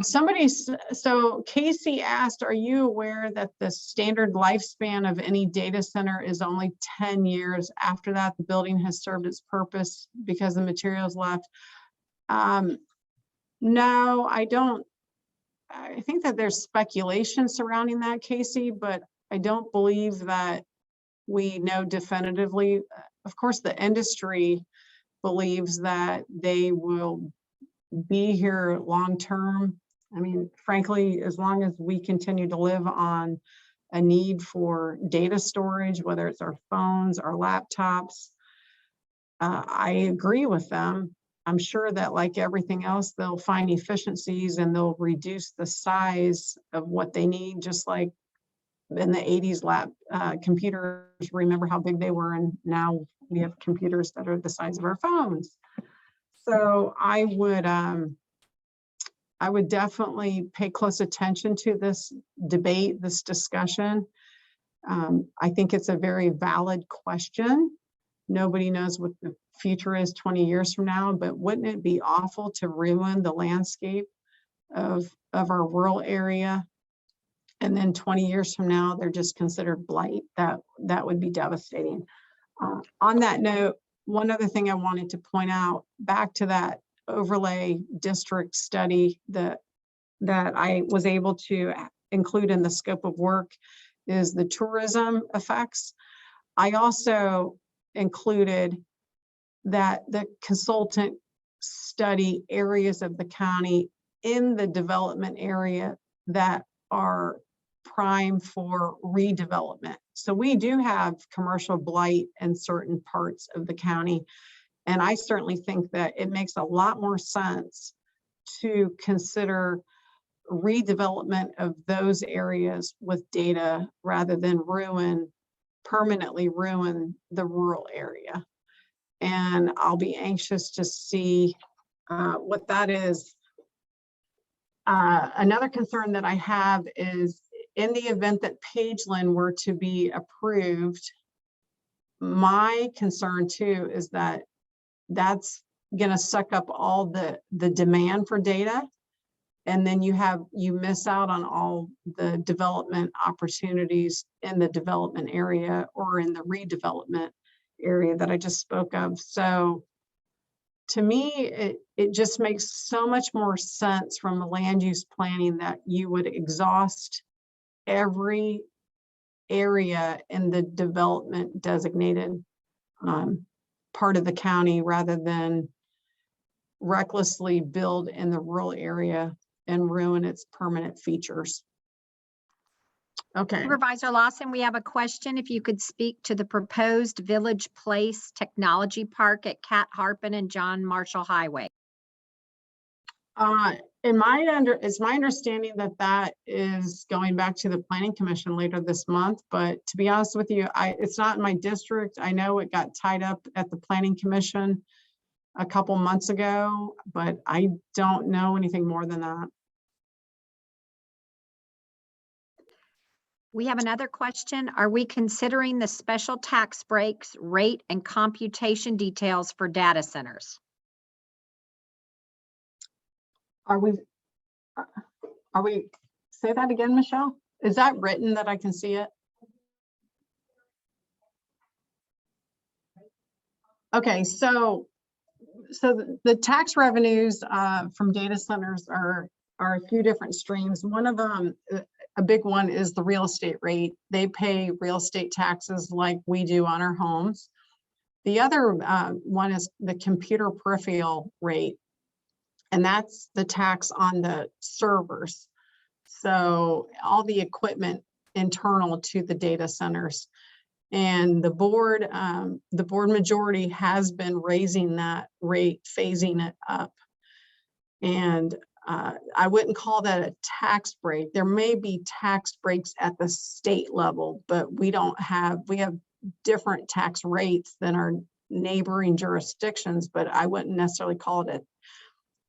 So Casey asked, are you aware that the standard lifespan of any data center is only 10 years? After that, the building has served its purpose because the materials left. No, I don't. I think that there's speculation surrounding that, Casey, but I don't believe that we know definitively. Of course, the industry believes that they will be here long term. I mean, frankly, as long as we continue to live on a need for data storage, whether it's our phones, our laptops, I agree with them. I'm sure that, like everything else, they'll find efficiencies and they'll reduce the size of what they need, just like in the 80s computers. Remember how big they were, and now we have computers that are the size of our phones. So I would definitely pay close attention to this debate, this discussion. I think it's a very valid question. Nobody knows what the future is 20 years from now, but wouldn't it be awful to ruin the landscape of our rural area? And then 20 years from now, they're just considered blight. That would be devastating. On that note, one other thing I wanted to point out, back to that overlay district study that I was able to include in the scope of work, is the tourism effects. I also included that the consultant study areas of the county in the development area that are prime for redevelopment. So we do have commercial blight in certain parts of the county. And I certainly think that it makes a lot more sense to consider redevelopment of those areas with data rather than permanently ruin the rural area. And I'll be anxious to see what that is. Another concern that I have is in the event that Pageland were to be approved, my concern too is that that's going to suck up all the demand for data. And then you miss out on all the development opportunities in the development area or in the redevelopment area that I just spoke of. So to me, it just makes so much more sense from the land use planning that you would exhaust every area in the development designated part of the county rather than recklessly build in the rural area and ruin its permanent features. Okay. Supervisor Lawson, we have a question. If you could speak to the proposed Village Place Technology Park at Cat Harpin and John Marshall Highway. It's my understanding that that is going back to the Planning Commission later this month. But to be honest with you, it's not in my district. I know it got tied up at the Planning Commission a couple months ago, but I don't know anything more than that. We have another question. Are we considering the special tax breaks, rate, and computation details for data centers? Are we, say that again, Michelle? Is that written that I can see it? Okay, so the tax revenues from data centers are a few different streams. One of them, a big one, is the real estate rate. They pay real estate taxes like we do on our homes. The other one is the computer peripheral rate, and that's the tax on the servers. So all the equipment internal to the data centers. And the board majority has been raising that rate, phasing it up. And I wouldn't call that a tax break. There may be tax breaks at the state level, but we have different tax rates than our neighboring jurisdictions, but I wouldn't necessarily call it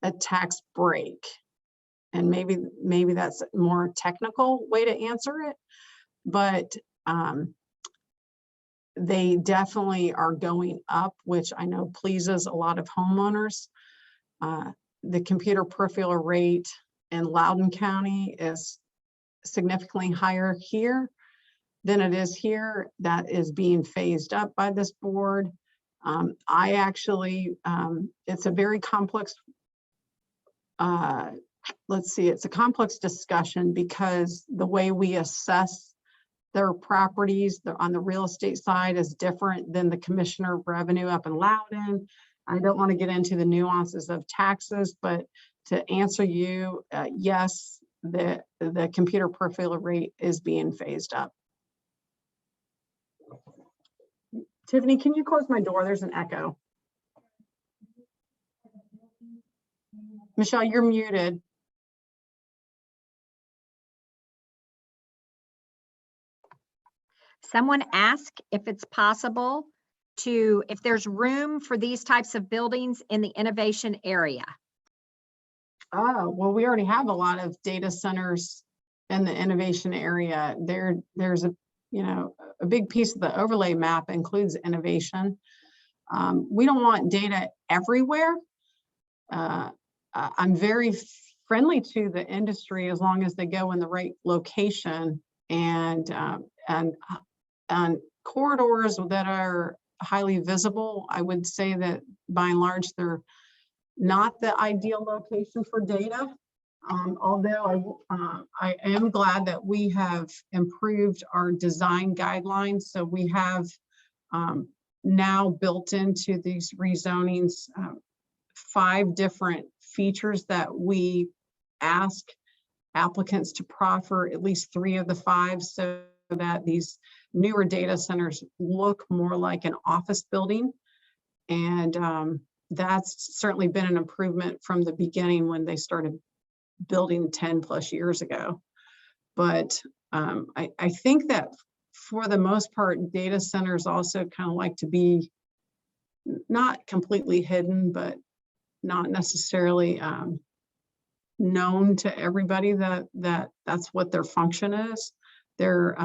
a tax break. And maybe that's a more technical way to answer it, but they definitely are going up, which I know pleases a lot of homeowners. The computer peripheral rate in Loudoun County is significantly higher here than it is here. That is being phased up by this board. I actually, it's a very complex, it's a complex discussion because the way we assess their properties on the real estate side is different than the commissioner of revenue up in Loudoun. I don't want to get into the nuances of taxes, but to answer you, yes, the computer peripheral rate is being phased up. Tiffany, can you close my door? There's an echo. Michelle, you're muted. Someone asked if it's possible if there's room for these types of buildings in the innovation area. Oh, well, we already have a lot of data centers in the innovation area. There's a big piece of the overlay map includes innovation. We don't want data everywhere. I'm very friendly to the industry as long as they go in the right location and corridors that are highly visible. I would say that by and large, they're not the ideal location for data. Although I am glad that we have improved our design guidelines. So we have now built into these rezonings 5 different features that we ask applicants to proffer at least 3 of the 5 so that these newer data centers look more like an office building. And that's certainly been an improvement from the beginning when they started building 10 plus years ago. But I think that for the most part, data centers also kind of like to be not completely hidden, but not necessarily known to everybody that's what their function is. They're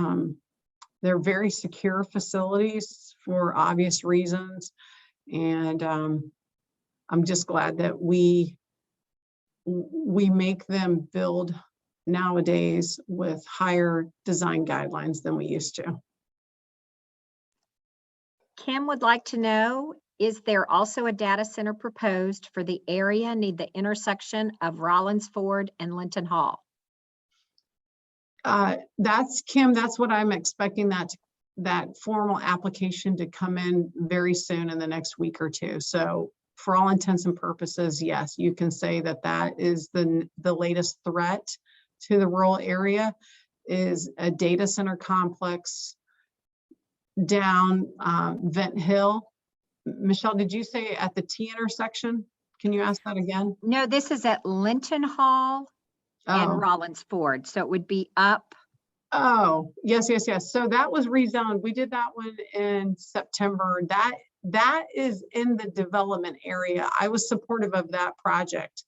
very secure facilities for obvious reasons. And I'm just glad that we make them build nowadays with higher design guidelines than we used to. Kim would like to know, is there also a data center proposed for the area near the intersection of Rollins Ford and Linton Hall? That's Kim, that's what I'm expecting, that formal application to come in very soon in the next week or two. So for all intents and purposes, yes, you can say that that is the latest threat to the rural area, is a data center complex down Vent Hill. Michelle, did you say at the T intersection? Can you ask that again? No, this is at Linton Hall and Rollins Ford. So it would be up. Oh, yes. So that was rezoned. We did that one in September. That is in the development area. I was supportive of that project.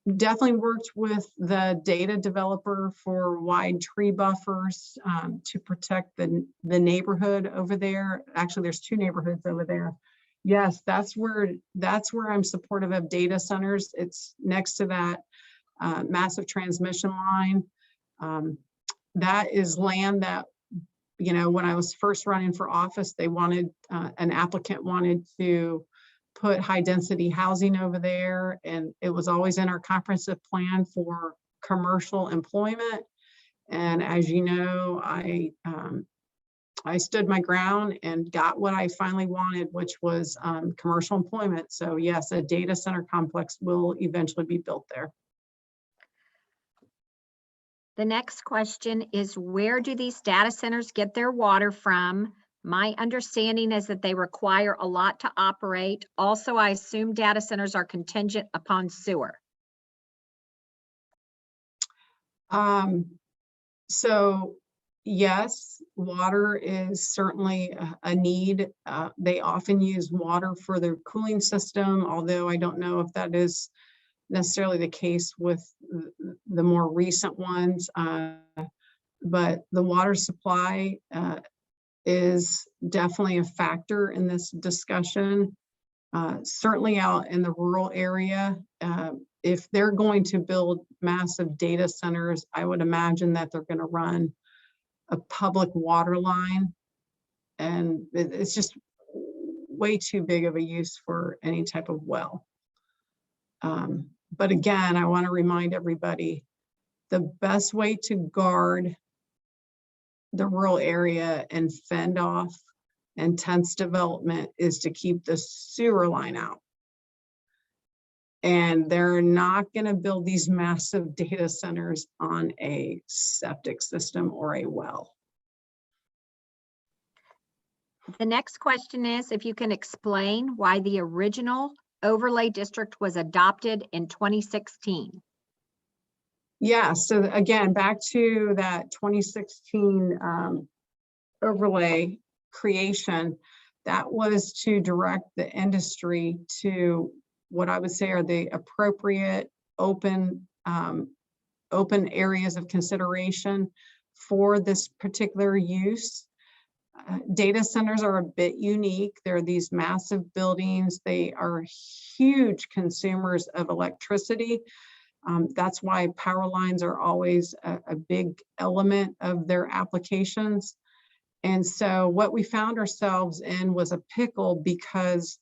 Definitely worked with the data developer for wide tree buffers to protect the neighborhood over there. Actually, there's two neighborhoods over there. Yes, that's where I'm supportive of data centers. It's next to that massive transmission line. That is land that, you know, when I was first running for office, they wanted, an applicant wanted to put high density housing over there. And it was always in our comprehensive plan for commercial employment. And as you know, I stood my ground and got what I finally wanted, which was commercial employment. So yes, a data center complex will eventually be built there. The next question is, where do these data centers get their water from? My understanding is that they require a lot to operate. Also, I assume data centers are contingent upon sewer. So yes, water is certainly a need. They often use water for their cooling system, although I don't know if that is necessarily the case with the more recent ones. But the water supply is definitely a factor in this discussion. Certainly out in the rural area, if they're going to build massive data centers, I would imagine that they're going to run a public water line, and it's just way too big of a use for any type of well. But again, I want to remind everybody, the best way to guard the rural area and fend off intense development is to keep the sewer line out. And they're not going to build these massive data centers on a septic system or a well. The next question is, if you can explain why the original overlay district was adopted in 2016. Yeah, so again, back to that 2016 overlay creation, that was to direct the industry to what I would say are the appropriate open areas of consideration for this particular use. Data centers are a bit unique. They're these massive buildings. They are huge consumers of electricity. That's why power lines are always a big element of their applications. And so what we found ourselves in was a pickle, because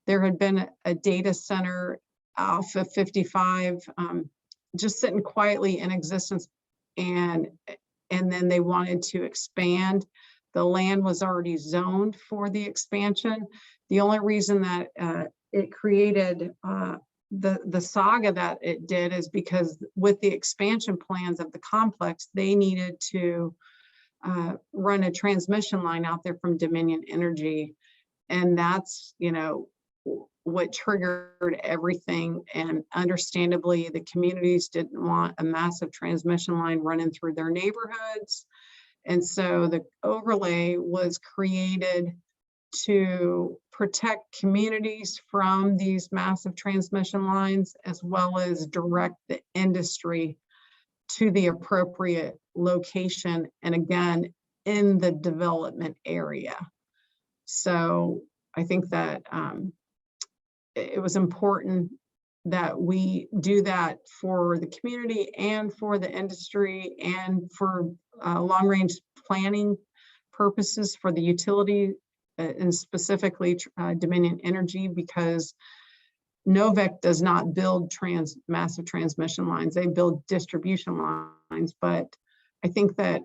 there had been a data center off of 55 just sitting quietly in existence, and then they wanted to expand. The land was already zoned for the expansion. The only reason that it created the saga that it did is because with the expansion plans of the complex, they needed to run a transmission line out there from Dominion Energy. And that's, you know, what triggered everything. And understandably, the communities didn't want a massive transmission line running through their neighborhoods. And so the overlay was created to protect communities from these massive transmission lines, as well as direct the industry to the appropriate location, and again, in the development area. So I think that it was important that we do that for the community and for the industry and for long-range planning purposes for the utility, and specifically Dominion Energy, because Novec does not build massive transmission lines. They build distribution lines, but I think that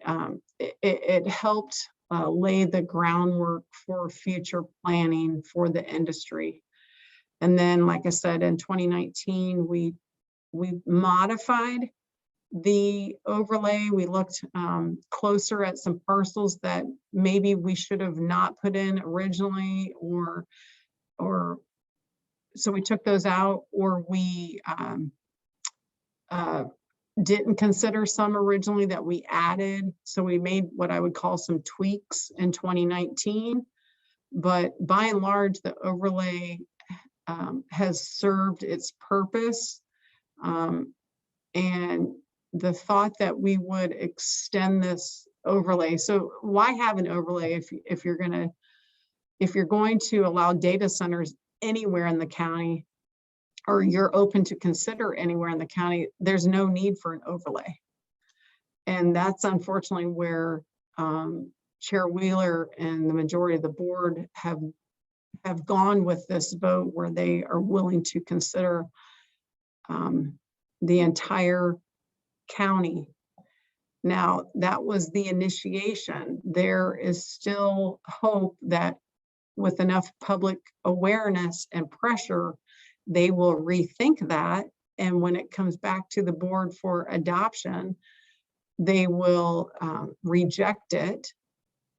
it helped lay the groundwork for future planning for the industry. And then, like I said, in 2019, we modified the overlay. We looked closer at some parcels that maybe we should have not put in originally, or so we took those out, or we didn't consider some originally that we added. So we made what I would call some tweaks in 2019. But by and large, the overlay has served its purpose. And the thought that we would extend this overlay. So why have an overlay if you're going to allow data centers anywhere in the county, or you're open to consider anywhere in the county, there's no need for an overlay. And that's unfortunately where Chair Wheeler and the majority of the board have gone with this vote, where they are willing to consider the entire county. Now, that was the initiation. There is still hope that with enough public awareness and pressure, they will rethink that. And when it comes back to the board for adoption, they will reject it.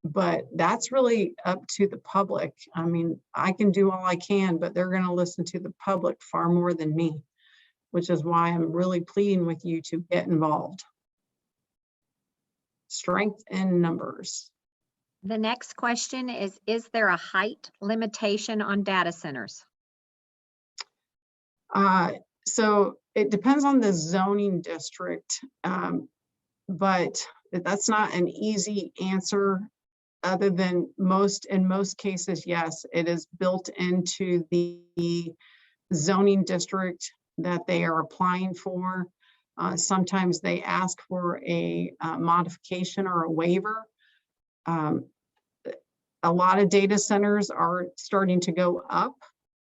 But that's really up to the public. I mean, I can do all I can, but they're going to listen to the public far more than me, which is why I'm really pleading with you to get involved. Strength in numbers. The next question is there a height limitation on data centers? So it depends on the zoning district, but that's not an easy answer, other than in most cases, yes, it is built into the zoning district that they are applying for. Sometimes they ask for a modification or a waiver. A lot of data centers are starting to go up,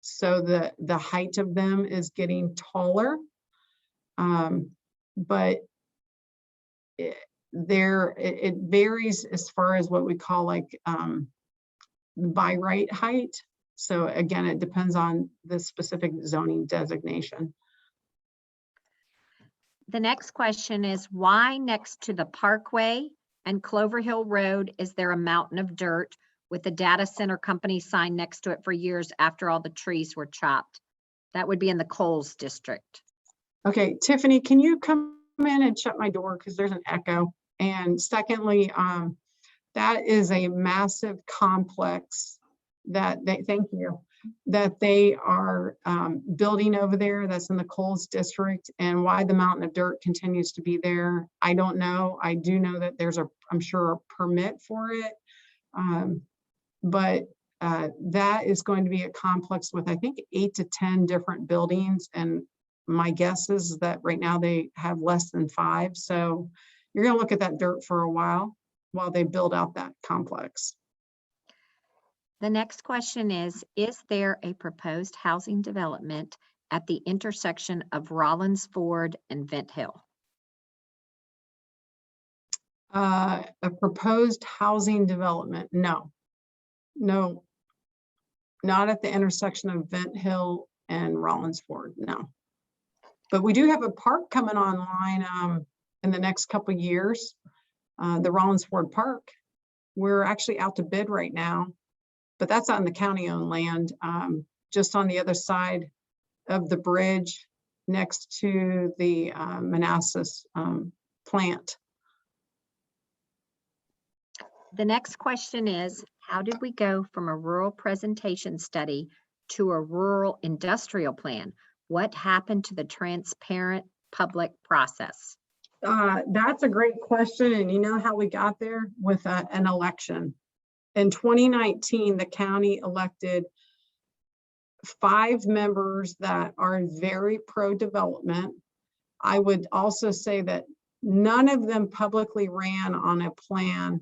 so the height of them is getting taller. But it varies as far as what we call like by right height. So again, it depends on the specific zoning designation. The next question is, why next to the Parkway and Clover Hill Road is there a mountain of dirt with the data center company sign next to it for years after all the trees were chopped? That would be in the Coles district. Okay, Tiffany, can you come in and shut my door because there's an echo? And secondly, that is a massive complex that they are building over there. That's in the Coles district. And why the mountain of dirt continues to be there, I don't know. I do know that there's I'm sure a permit for it. But that is going to be a complex with, I think, 8 to 10 different buildings. And my guess is that right now they have less than 5. So you're going to look at that dirt for a while they build out that complex. The next question is there a proposed housing development at the intersection of Rollins Ford and Vent Hill? A proposed housing development? No, not at the intersection of Vent Hill and Rollins Ford, no. But we do have a park coming online in the next couple of years, the Rollins Ford Park. We're actually out to bid right now, but that's on the county-owned land, just on the other side of the bridge next to the Manassas plant. The next question is, how did we go from a rural presentation study to a rural industrial plan? What happened to the transparent public process? That's a great question. And you know how we got there? With an election. In 2019, the county elected 5 members that are very pro-development. I would also say that none of them publicly ran on a plan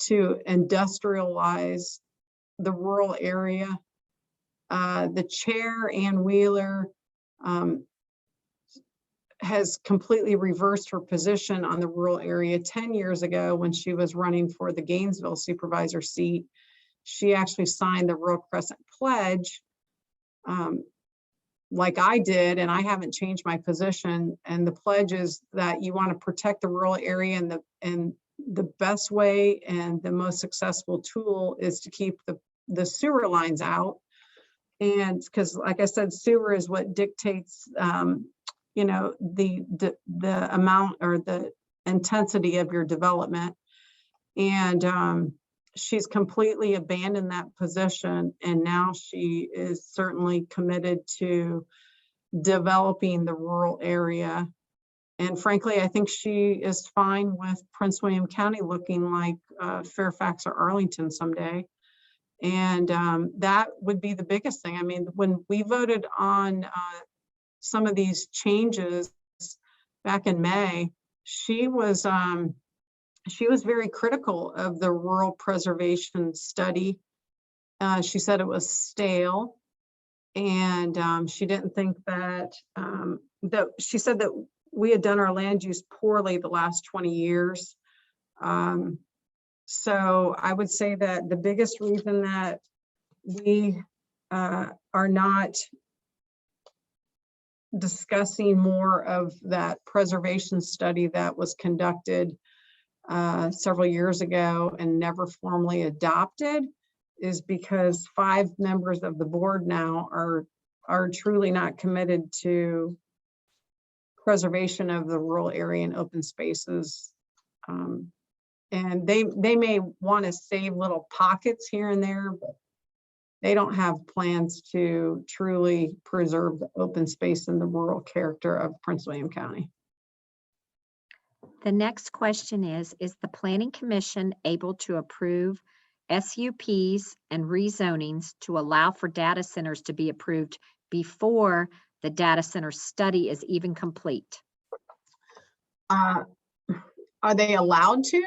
to industrialize the rural area. The chair, Ann Wheeler, has completely reversed her position on the rural area. 10 years ago, when she was running for the Gainesville supervisor seat, she actually signed the Rural Crescent Pledge, like I did, and I haven't changed my position. And the pledge is that you want to protect the rural area, and the best way and the most successful tool is to keep the sewer lines out. And because, like I said, sewer is what dictates you know, the amount or the intensity of your development. And she's completely abandoned that position, and now she is certainly committed to developing the rural area. And frankly, I think she is fine with Prince William County looking like Fairfax or Arlington someday. And that would be the biggest thing. I mean, when we voted on some of these changes back in May, she was very critical of the rural preservation study. She said it was stale, and she didn't think that she said that we had done our land use poorly the last 20 years. So I would say that the biggest reason that we are not discussing more of that preservation study that was conducted several years ago and never formally adopted is because 5 members of the board now are truly not committed to preservation of the rural area and open spaces. And they may want to save little pockets here and there, but they don't have plans to truly preserve the open space and the rural character of Prince William County. The next question is the Planning Commission able to approve SUPs and rezonings to allow for data centers to be approved before the data center study is even complete? Are they allowed to?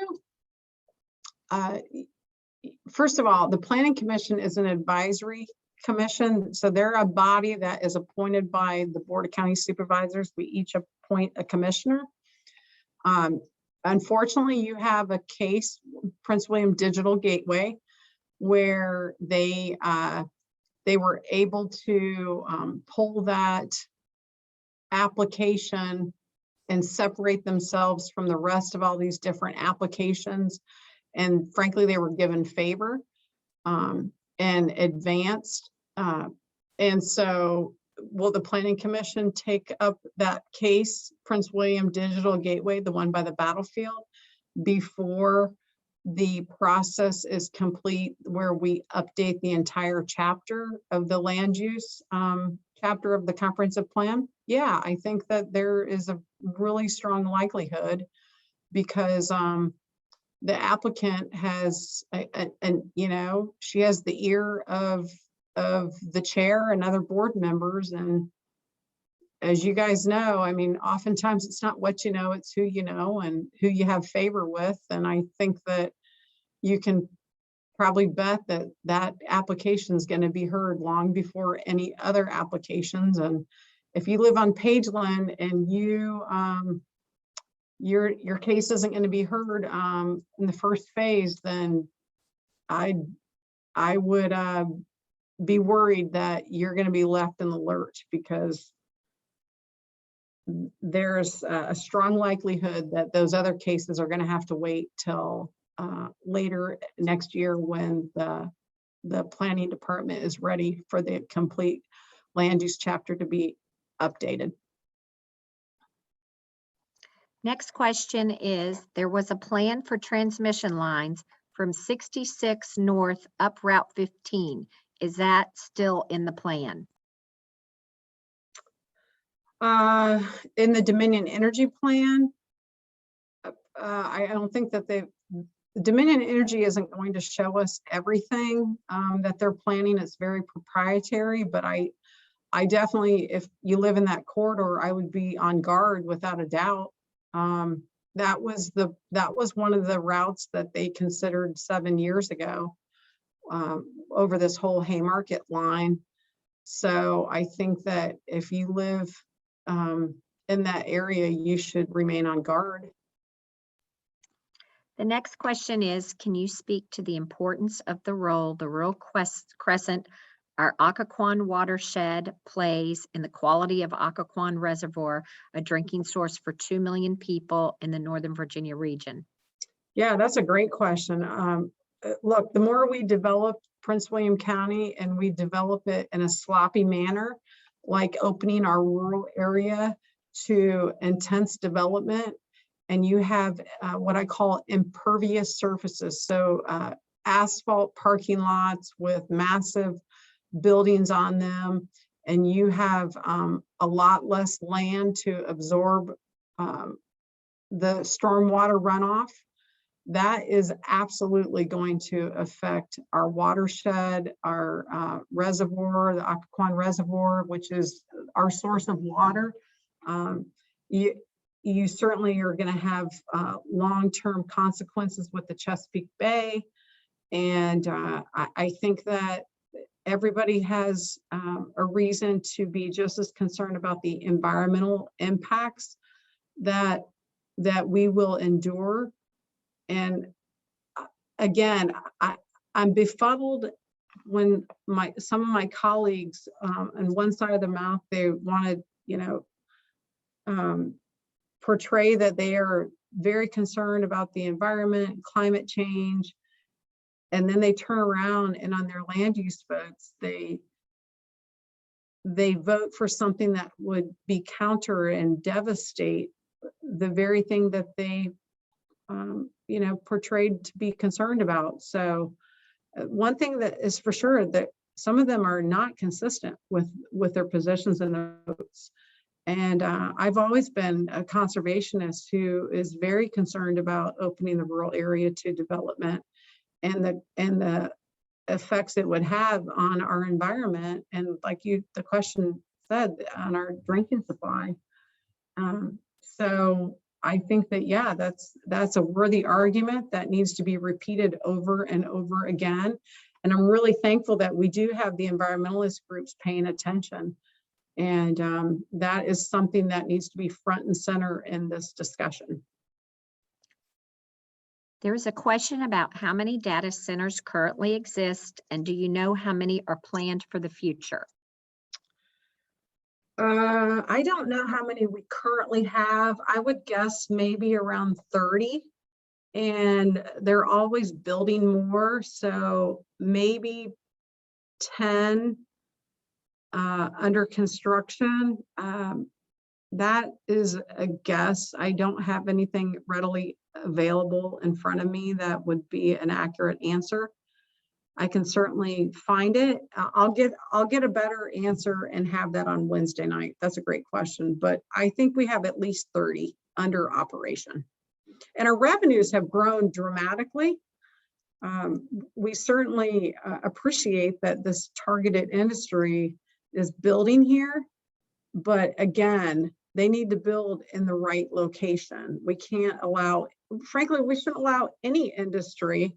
First of all, the Planning Commission is an advisory commission, so they're a body that is appointed by the Board of County Supervisors. We each appoint a commissioner. Unfortunately, you have a case, Prince William Digital Gateway, where they were able to pull that application and separate themselves from the rest of all these different applications. And frankly, they were given favor and advanced. And so will the Planning Commission take up that case, Prince William Digital Gateway, the one by the battlefield, before the process is complete, where we update the entire chapter of the land use chapter of the comprehensive plan? Yeah, I think that there is a really strong likelihood, because the applicant has, and you know, she has the ear of the chair and other board members. And as you guys know, I mean, oftentimes it's not what you know, it's who you know and who you have favor with. And I think that you can probably bet that that application is going to be heard long before any other applications. And if you live on Pageland and your case isn't going to be heard in the first phase, then I would be worried that you're going to be left in the lurch, because there's a strong likelihood that those other cases are going to have to wait till later next year, when the the planning department is ready for the complete land use chapter to be updated. Next question is, there was a plan for transmission lines from 66 north up Route 15. Is that still in the plan? In the Dominion Energy Plan, I don't think that Dominion Energy isn't going to show us everything that they're planning. It's very proprietary, but I definitely, if you live in that corridor, I would be on guard without a doubt. That was one of the routes that they considered 7 years ago over this whole Haymarket line. So I think that if you live in that area, you should remain on guard. The next question is, can you speak to the importance of the role the Rural Crescent, our Occoquan watershed, plays in the quality of Occoquan Reservoir, a drinking source for 2 million people in the Northern Virginia region? Yeah, that's a great question. Look, the more we develop Prince William County and we develop it in a sloppy manner, like opening our rural area to intense development, and you have what I call impervious surfaces. So asphalt parking lots with massive buildings on them, and you have a lot less land to absorb the stormwater runoff. That is absolutely going to affect our watershed, our reservoir, the Occoquan Reservoir, which is our source of water. You certainly are going to have long-term consequences with the Chesapeake Bay. And I think that everybody has a reason to be just as concerned about the environmental impacts that we will endure. And again, I'm befuddled when some of my colleagues on one side of the mouth, they want to, portray that they are very concerned about the environment, climate change, and then they turn around and on their land use votes, they vote for something that would be counter and devastate the very thing that they portrayed to be concerned about. So one thing that is for sure, that some of them are not consistent with their positions and their votes. And I've always been a conservationist who is very concerned about opening the rural area to development and the effects it would have on our environment. And like the question said, on our drinking supply. So I think that, yeah, that's a worthy argument that needs to be repeated over and over again. And I'm really thankful that we do have the environmentalist groups paying attention. And that is something that needs to be front and center in this discussion. There is a question about how many data centers currently exist, and do you know how many are planned for the future? I don't know how many we currently have. I would guess maybe around 30, and they're always building more. So maybe 10 under construction. That is a guess. I don't have anything readily available in front of me that would be an accurate answer. I can certainly find it. I'll get a better answer and have that on Wednesday night. That's a great question, but I think we have at least 30 under operation. And our revenues have grown dramatically. We certainly appreciate that this targeted industry is building here, but again, they need to build in the right location. We can't allow, frankly, we shouldn't allow any industry,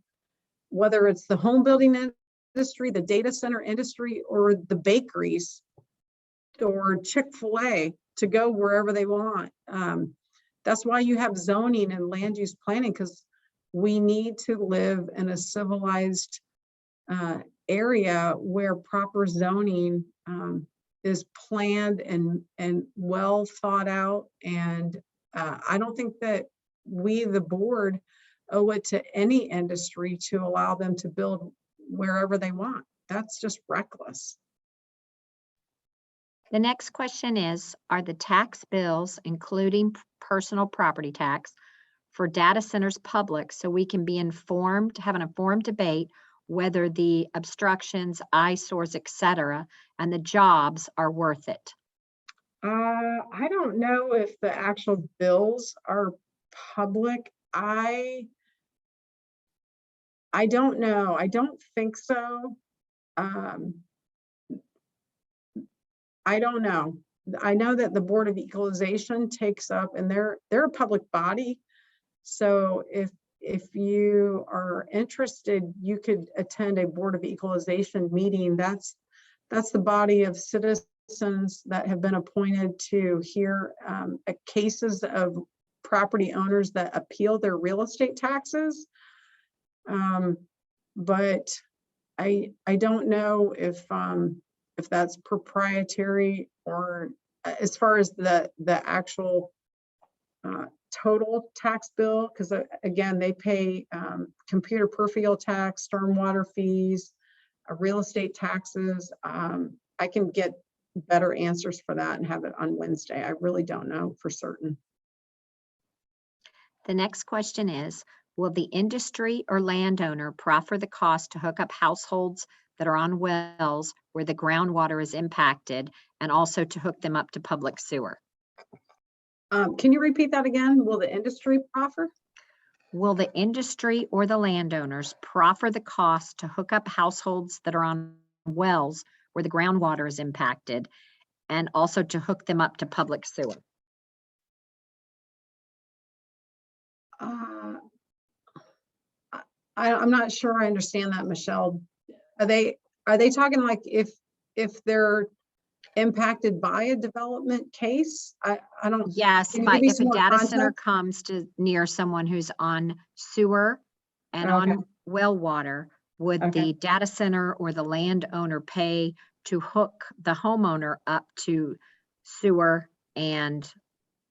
whether it's the home building industry, the data center industry, or the bakeries or Chick-fil-A, to go wherever they want. That's why you have zoning and land use planning, because we need to live in a civilized area where proper zoning is planned and well thought out. And I don't think that we, the board, owe it to any industry to allow them to build wherever they want. That's just reckless. The next question is, are the tax bills, including personal property tax, for data centers public so we can be informed, have an informed debate whether the obstructions, eyesores, et cetera, and the jobs are worth it? I don't know if the actual bills are public. I don't know. I don't think so. I don't know. I know that the Board of Equalization takes up, and they're a public body. So if you are interested, you could attend a Board of Equalization meeting. That's the body of citizens that have been appointed to hear cases of property owners that appeal their real estate taxes. But I don't know if that's proprietary, or as far as the actual total tax bill, because again, they pay computer per field tax, stormwater fees, real estate taxes. I can get better answers for that and have it on Wednesday. I really don't know for certain. The next question is, will the industry or landowner proffer the cost to hook up households that are on wells where the groundwater is impacted, and also to hook them up to public sewer? Can you repeat that again? Will the industry proffer? Will the industry or the landowners proffer the cost to hook up households that are on wells where the groundwater is impacted, and also to hook them up to public sewer? I'm not sure I understand that, Michelle. Are they talking like if they're impacted by a development case? I don't. Yes, Can you but give me if some a more data center context? comes to near someone who's on sewer and Okay. on well water, would Okay. the data center or the landowner pay to hook the homeowner up to sewer and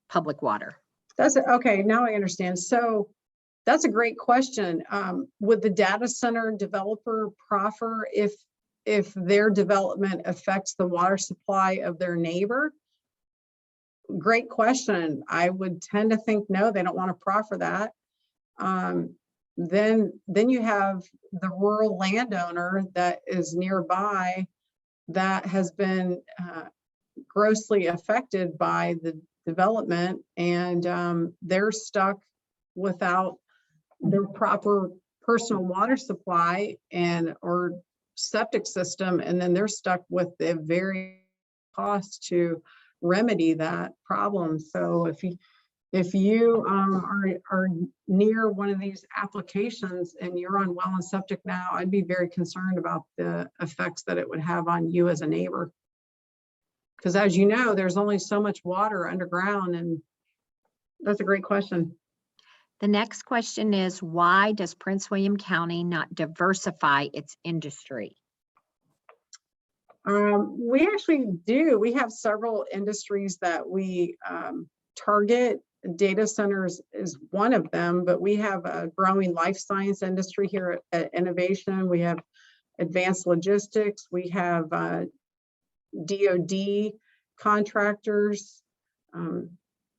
public water? That's okay. Now I understand. So that's a great question. Would the data center developer proffer if their development affects the water supply of their neighbor? Great question. I would tend to think no, they don't want to proffer that. Then you have the rural landowner that is nearby that has been grossly affected by the development, and they're stuck without their proper personal water supply or septic system, and then they're stuck with the very cost to remedy that problem. So if you are near one of these applications and you're on well and septic now, I'd be very concerned about the effects that it would have on you as a neighbor. Because as you know, there's only so much water underground, and that's a great question. The next question is, why does Prince William County not diversify its industry? We actually do. We have several industries that we target. Data centers is one of them, but we have a growing life science industry here at Innovation. We have advanced logistics. We have DoD contractors.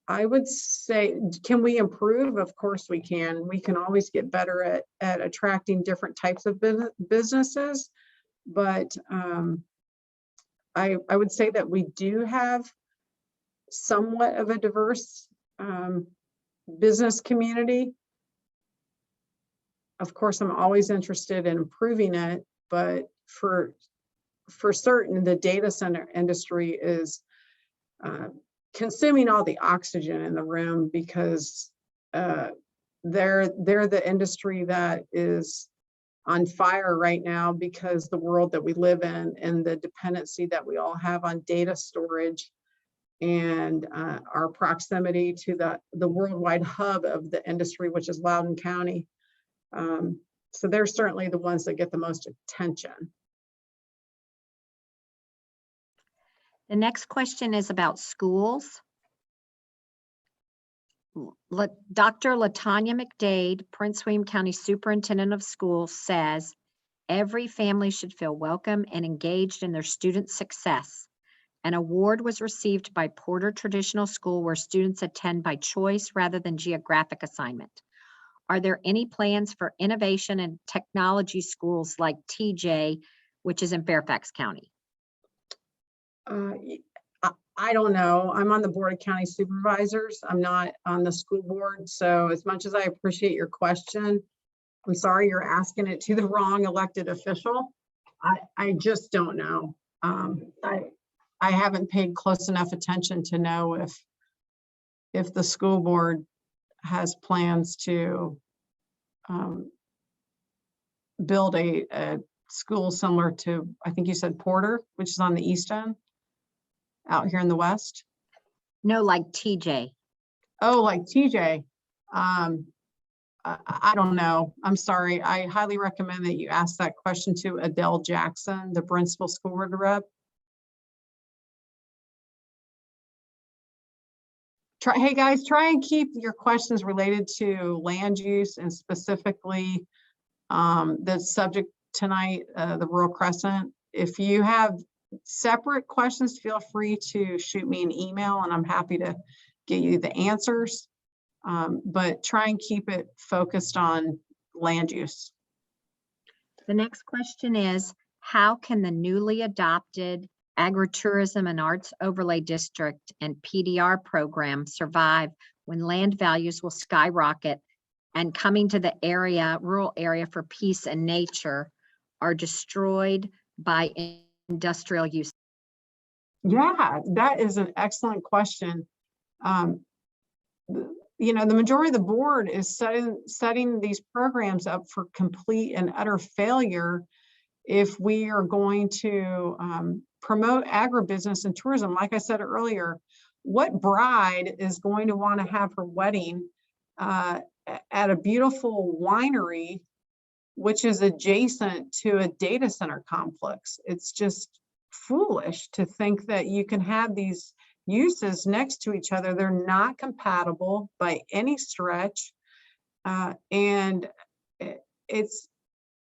I would say, can we improve? Of course we can. We can always get better at attracting different types of businesses, but I would say that we do have somewhat of a diverse business community. Of course, I'm always interested in improving it, but for certain, the data center industry is consuming all the oxygen in the room, because they're the industry that is on fire right now, because the world that we live in and the dependency that we all have on data storage, and our proximity to the worldwide hub of the industry, which is Loudoun County. So they're certainly the ones that get the most attention. The next question is about schools. Dr. LaTanya McDade, Prince William County Superintendent of Schools, says every family should feel welcome and engaged in their students' success. An award was received by Porter Traditional School where students attend by choice rather than geographic assignment. Are there any plans for innovation and technology schools like TJ, which is in Fairfax County? I don't know. I'm on the Board of County Supervisors. I'm not on the school board. So as much as I appreciate your question, I'm sorry you're asking it to the wrong elected official. I just don't know. I haven't paid close enough attention to know if the school board has plans to build a school similar to, I think you said Porter, which is on the east end, out here in the west. No, like TJ. Oh, like TJ. I don't know. I'm sorry. I highly recommend that you ask that question to Adele Jackson, the Brentsville school board rep. Hey guys, try and keep your questions related to land use and specifically the subject tonight, the Rural Crescent. If you have separate questions, feel free to shoot me an email and I'm happy to get you the answers. But try and keep it focused on land use. The next question is, how can the newly adopted Agritourism and Arts Overlay District and PDR program survive when land values will skyrocket and coming to the area, rural area for peace and nature are destroyed by industrial use? Yeah, that is an excellent question. You know, the majority of the board is setting these programs up for complete and utter failure if we are going to promote agribusiness and tourism. Like I said earlier, what bride is going to want to have her wedding at a beautiful winery, which is adjacent to a data center complex? It's just foolish to think that you can have these uses next to each other. They're not compatible by any stretch. And it's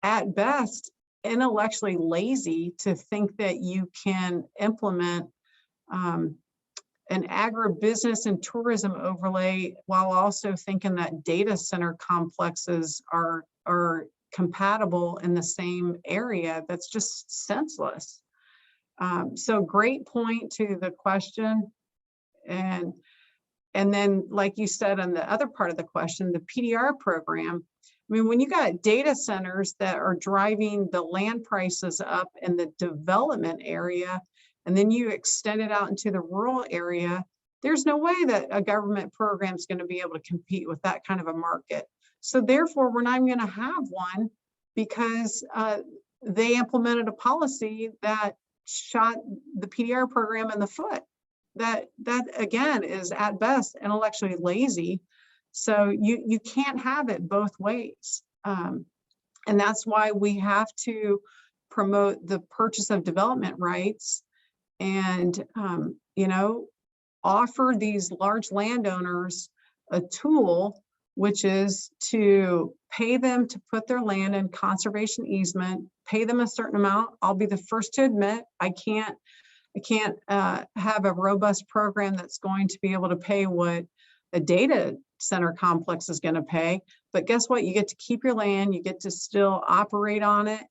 at best intellectually lazy to think that you can implement an agribusiness and tourism overlay while also thinking that data center complexes are compatible in the same area. That's just senseless. So great point to the question. And then, like you said on the other part of the question, the PDR program, I mean, when you got data centers that are driving the land prices up in the development area, and then you extend it out into the rural area, there's no way that a government program is going to be able to compete with that kind of a market. So therefore, we're not even going to have one because they implemented a policy that shot the PDR program in the foot. That again is at best intellectually lazy. So you can't have it both ways. And that's why we have to promote the purchase of development rights and, you know, offer these large landowners a tool, which is to pay them to put their land in conservation easement, pay them a certain amount. I'll be the first to admit, I can't have a robust program that's going to be able to pay what a data center complex is going to pay. But guess what? You get to keep your land, you get to still operate on it,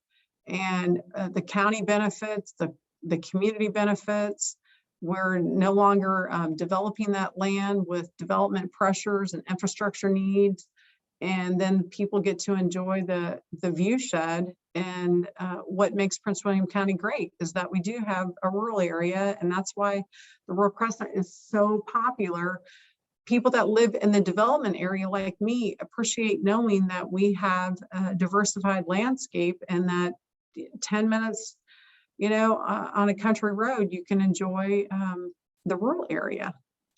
and the county benefits, the community benefits. We're no longer developing that land with development pressures and infrastructure needs. And then people get to enjoy the view shed. And what makes Prince William County great is that we do have a rural area, and that's why the Rural Crescent is so popular. People that live in the development area like me appreciate knowing that we have a diversified landscape and that 10 minutes, you know, on a country road, you can enjoy the rural area.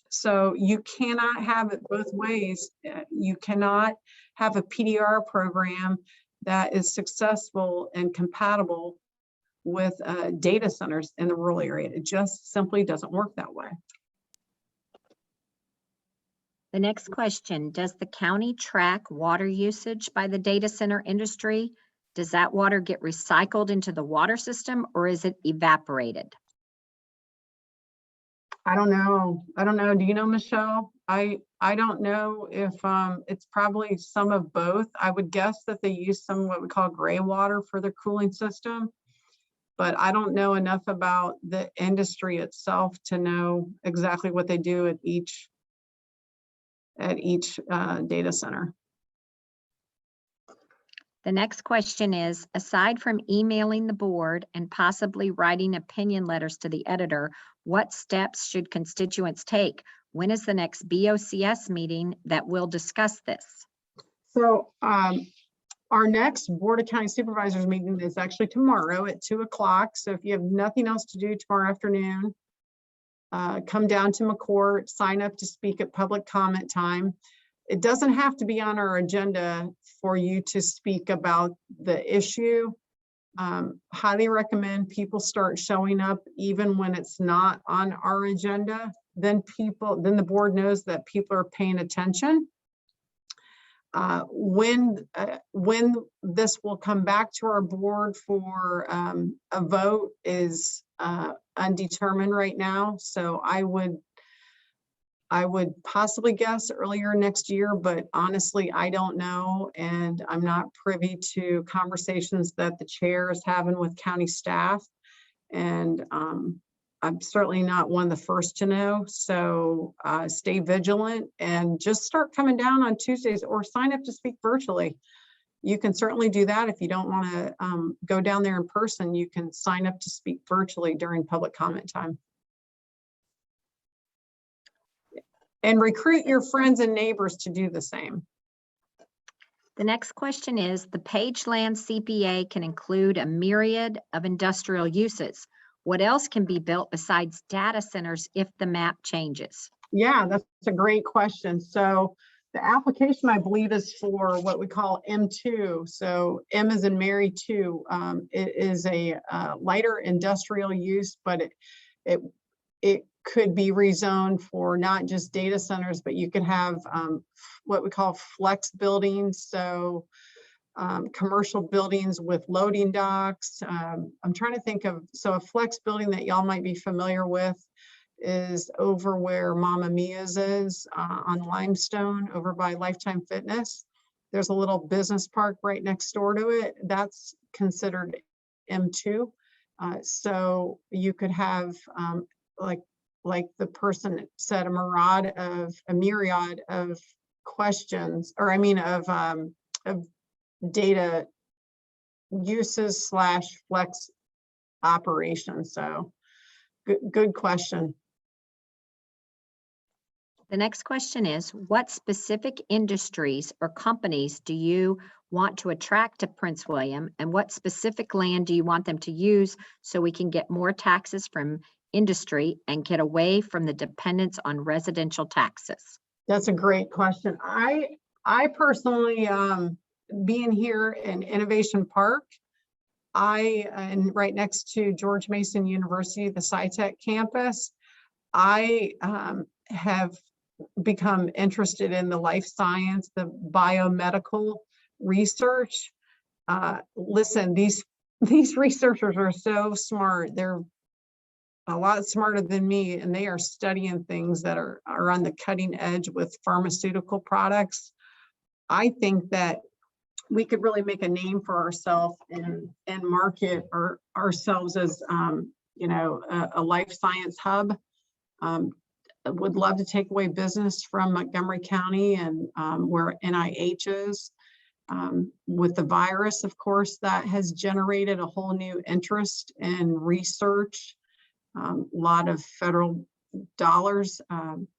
So you cannot have it both ways. You cannot have a PDR program that is successful and compatible with data centers in the rural area. It just simply doesn't work that way. The next question, does the county track water usage by the data center industry Does that water get recycled into the water system or is it evaporated? I don't know. I don't know. Do you know, Michelle? I don't know if it's probably some of both. I would guess that they use some what we call gray water for their cooling system, but I don't know enough about the industry itself to know exactly what they do at each data center. The next question is, aside from emailing the board and possibly writing opinion letters to the editor, what steps should constituents take? When is the next BOCS meeting that will discuss this? So our next Board of County Supervisors meeting is actually tomorrow at 2 o'clock. So if you have nothing else to do tomorrow afternoon, come down to McCourt, sign up to speak at public comment time. It doesn't have to be on our agenda for you to speak about the issue. Highly recommend people start showing up even when it's not on our agenda. Then the board knows that people are paying attention. When this will come back to our board for a vote is undetermined right now. So I would possibly guess earlier next year, but honestly, I don't know. And I'm not privy to conversations that the chair is having with county staff. And I'm certainly not one of the first to know. So stay vigilant and just start coming down on Tuesdays or sign up to speak virtually. You can certainly do that. If you don't want to go down there in person, you can sign up to speak virtually during public comment time. And recruit your friends and neighbors to do the same. The next question is, the Pageland CPA can include a myriad of industrial uses. What else can be built besides data centers if the map changes? Yeah, that's a great question. So the application, I believe, is for what we call M2. So M as in Mary 2. It is a lighter industrial use, but it could be rezoned for not just data centers, but you could have what we call flex buildings. So commercial buildings with loading docks. I'm trying to think of, so a flex building that y'all might be familiar with is over where Mama Mia's is on Limestone over by Lifetime Fitness. There's a little business park right next door to it. That's considered M2. So you could have like the person said, a myriad of questions, or I mean of data uses / flex operations. So good question. The next question is, what specific industries or companies do you want to attract to Prince William, and what specific land do you want them to use so we can get more taxes from industry and get away from the dependence on residential taxes? That's a great question. I personally, being here in Innovation Park, and right next to George Mason University, the SciTech campus, I have become interested in the life science, the biomedical research. Listen, these researchers are so smart. They're a lot smarter than me, and they are studying things that are on the cutting edge with pharmaceutical products. I think that we could really make a name for ourselves and market ourselves as a life science hub. Would love to take away business from Montgomery County and where NIH is. With the virus, of course, that has generated a whole new interest in research. A lot of federal dollars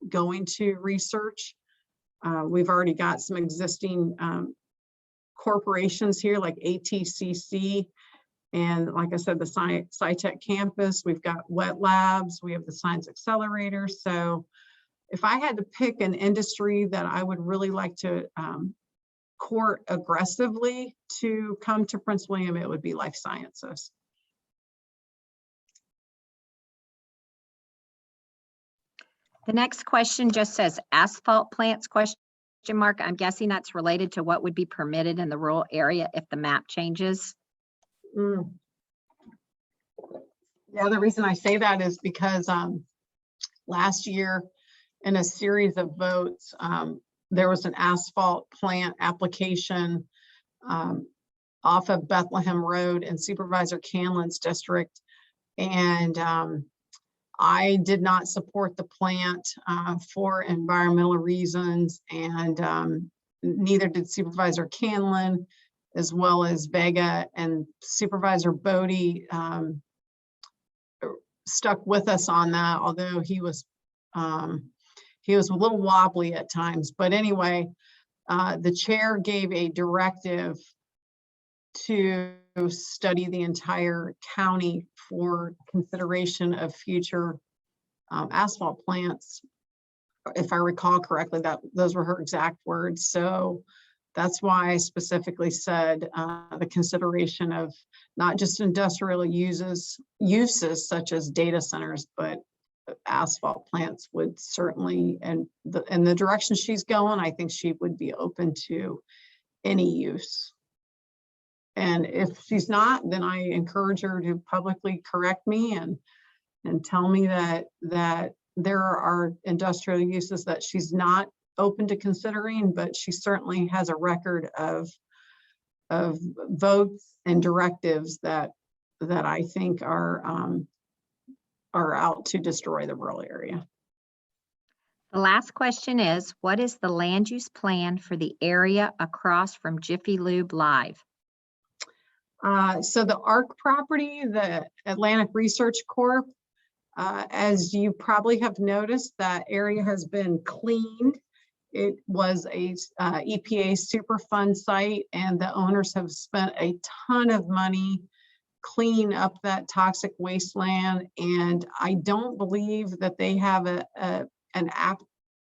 going to research. We've already got some existing corporations here like ATCC, and like I said, the SciTech campus. We've got wet labs, we have the science accelerator. So if I had to pick an industry that I would really like to court aggressively to come to Prince William, it would be life sciences. The next question just says asphalt plants mark, I'm guessing that's related to what would be permitted in the rural area if the map changes. Mm. Yeah, the reason I say that is because last year in a series of votes, there was an asphalt plant application off of Bethlehem Road in Supervisor Canlin's district. And I did not support the plant for environmental reasons, and neither did Supervisor Canlin, as well as Vega, and Supervisor Bodie stuck with us on that, although he was a little wobbly at times. But anyway, the chair gave a directive to study the entire county for consideration of future asphalt plants. If I recall correctly, those were her exact words. So that's why I specifically said the consideration of not just industrial uses such as data centers, but asphalt plants would certainly, and in the direction she's going, I think she would be open to any use. And if she's not, then I encourage her to publicly correct me and tell me that there are industrial uses that she's not open to considering, but she certainly has a record of votes and directives that I think are out to destroy the rural area. The last question is, what is the land use plan for the area across from Jiffy Lube Live? So the ARC property, the Atlantic Research Corp, as you probably have noticed, that area has been cleaned. It was a EPA Superfund site, and the owners have spent a ton of money cleaning up that toxic wasteland. And I don't believe that they have an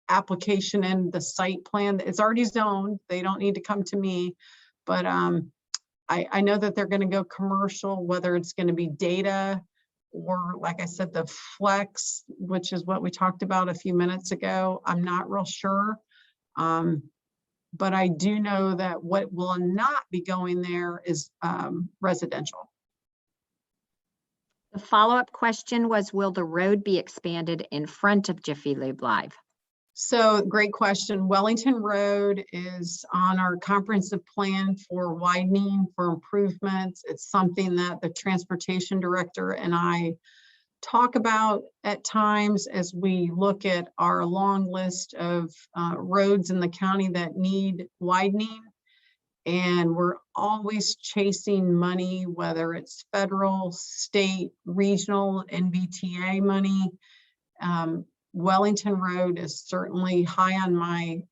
application in the site plan. It's already zoned. They don't need to come to me, but I know that they're going to go commercial, whether it's going to be data or, like I said, the flex, which is what we talked about a few minutes ago. I'm not real sure. But I do know that what will not be going there is residential. The follow-up question was, will the road be expanded in front of Jiffy Lube Live? So great question. Wellington Road is on our comprehensive plan for widening, for improvements. It's something that the transportation director and I talk about at times as we look at our long list of roads in the county that need widening. And we're always chasing money, whether it's federal, state, regional, NBTA money. Wellington Road is certainly high on my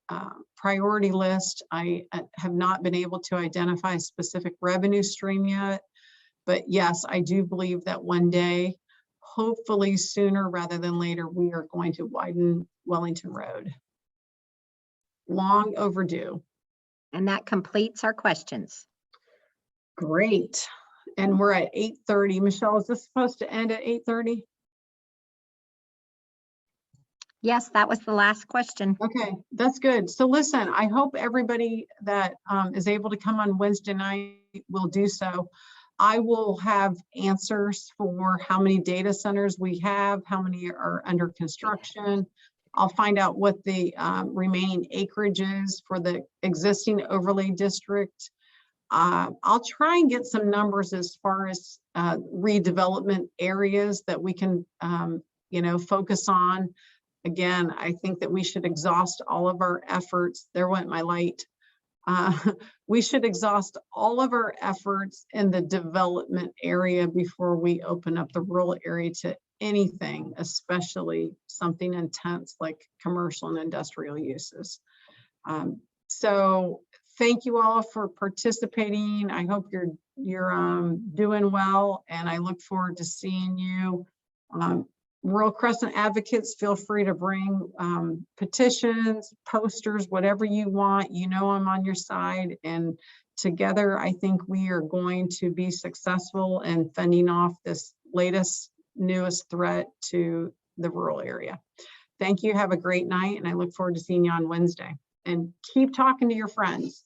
priority list. I have not been able to identify a specific revenue stream yet, but yes, I do believe that one day, hopefully sooner rather than later, we are going to widen Wellington Road. Long overdue. And that completes our questions. Great. And we're at 8:30. Michelle, is this supposed to end at 8:30? Yes, that was the last question. Okay, that's good. So listen, I hope everybody that is able to come on Wednesday night will do so. I will have answers for how many data centers we have, how many are under construction. I'll find out what the remaining acreage is for the existing overlay district. I'll try and get some numbers as far as redevelopment areas that we can, focus on. Again, I think that we should exhaust all of our efforts. There went my light. We should exhaust all of our efforts in the development area before we open up the rural area to anything, especially something intense like commercial and industrial uses. So thank you all for participating. I hope you're doing well, and I look forward to seeing you. Rural Crescent advocates, feel free to bring petitions, posters, whatever you want. You know I'm on your side, and together I think we are going to be successful in fending off this newest threat to the rural area. Thank you. Have a great night, and I look forward to seeing you on Wednesday. and keep talking to your friends.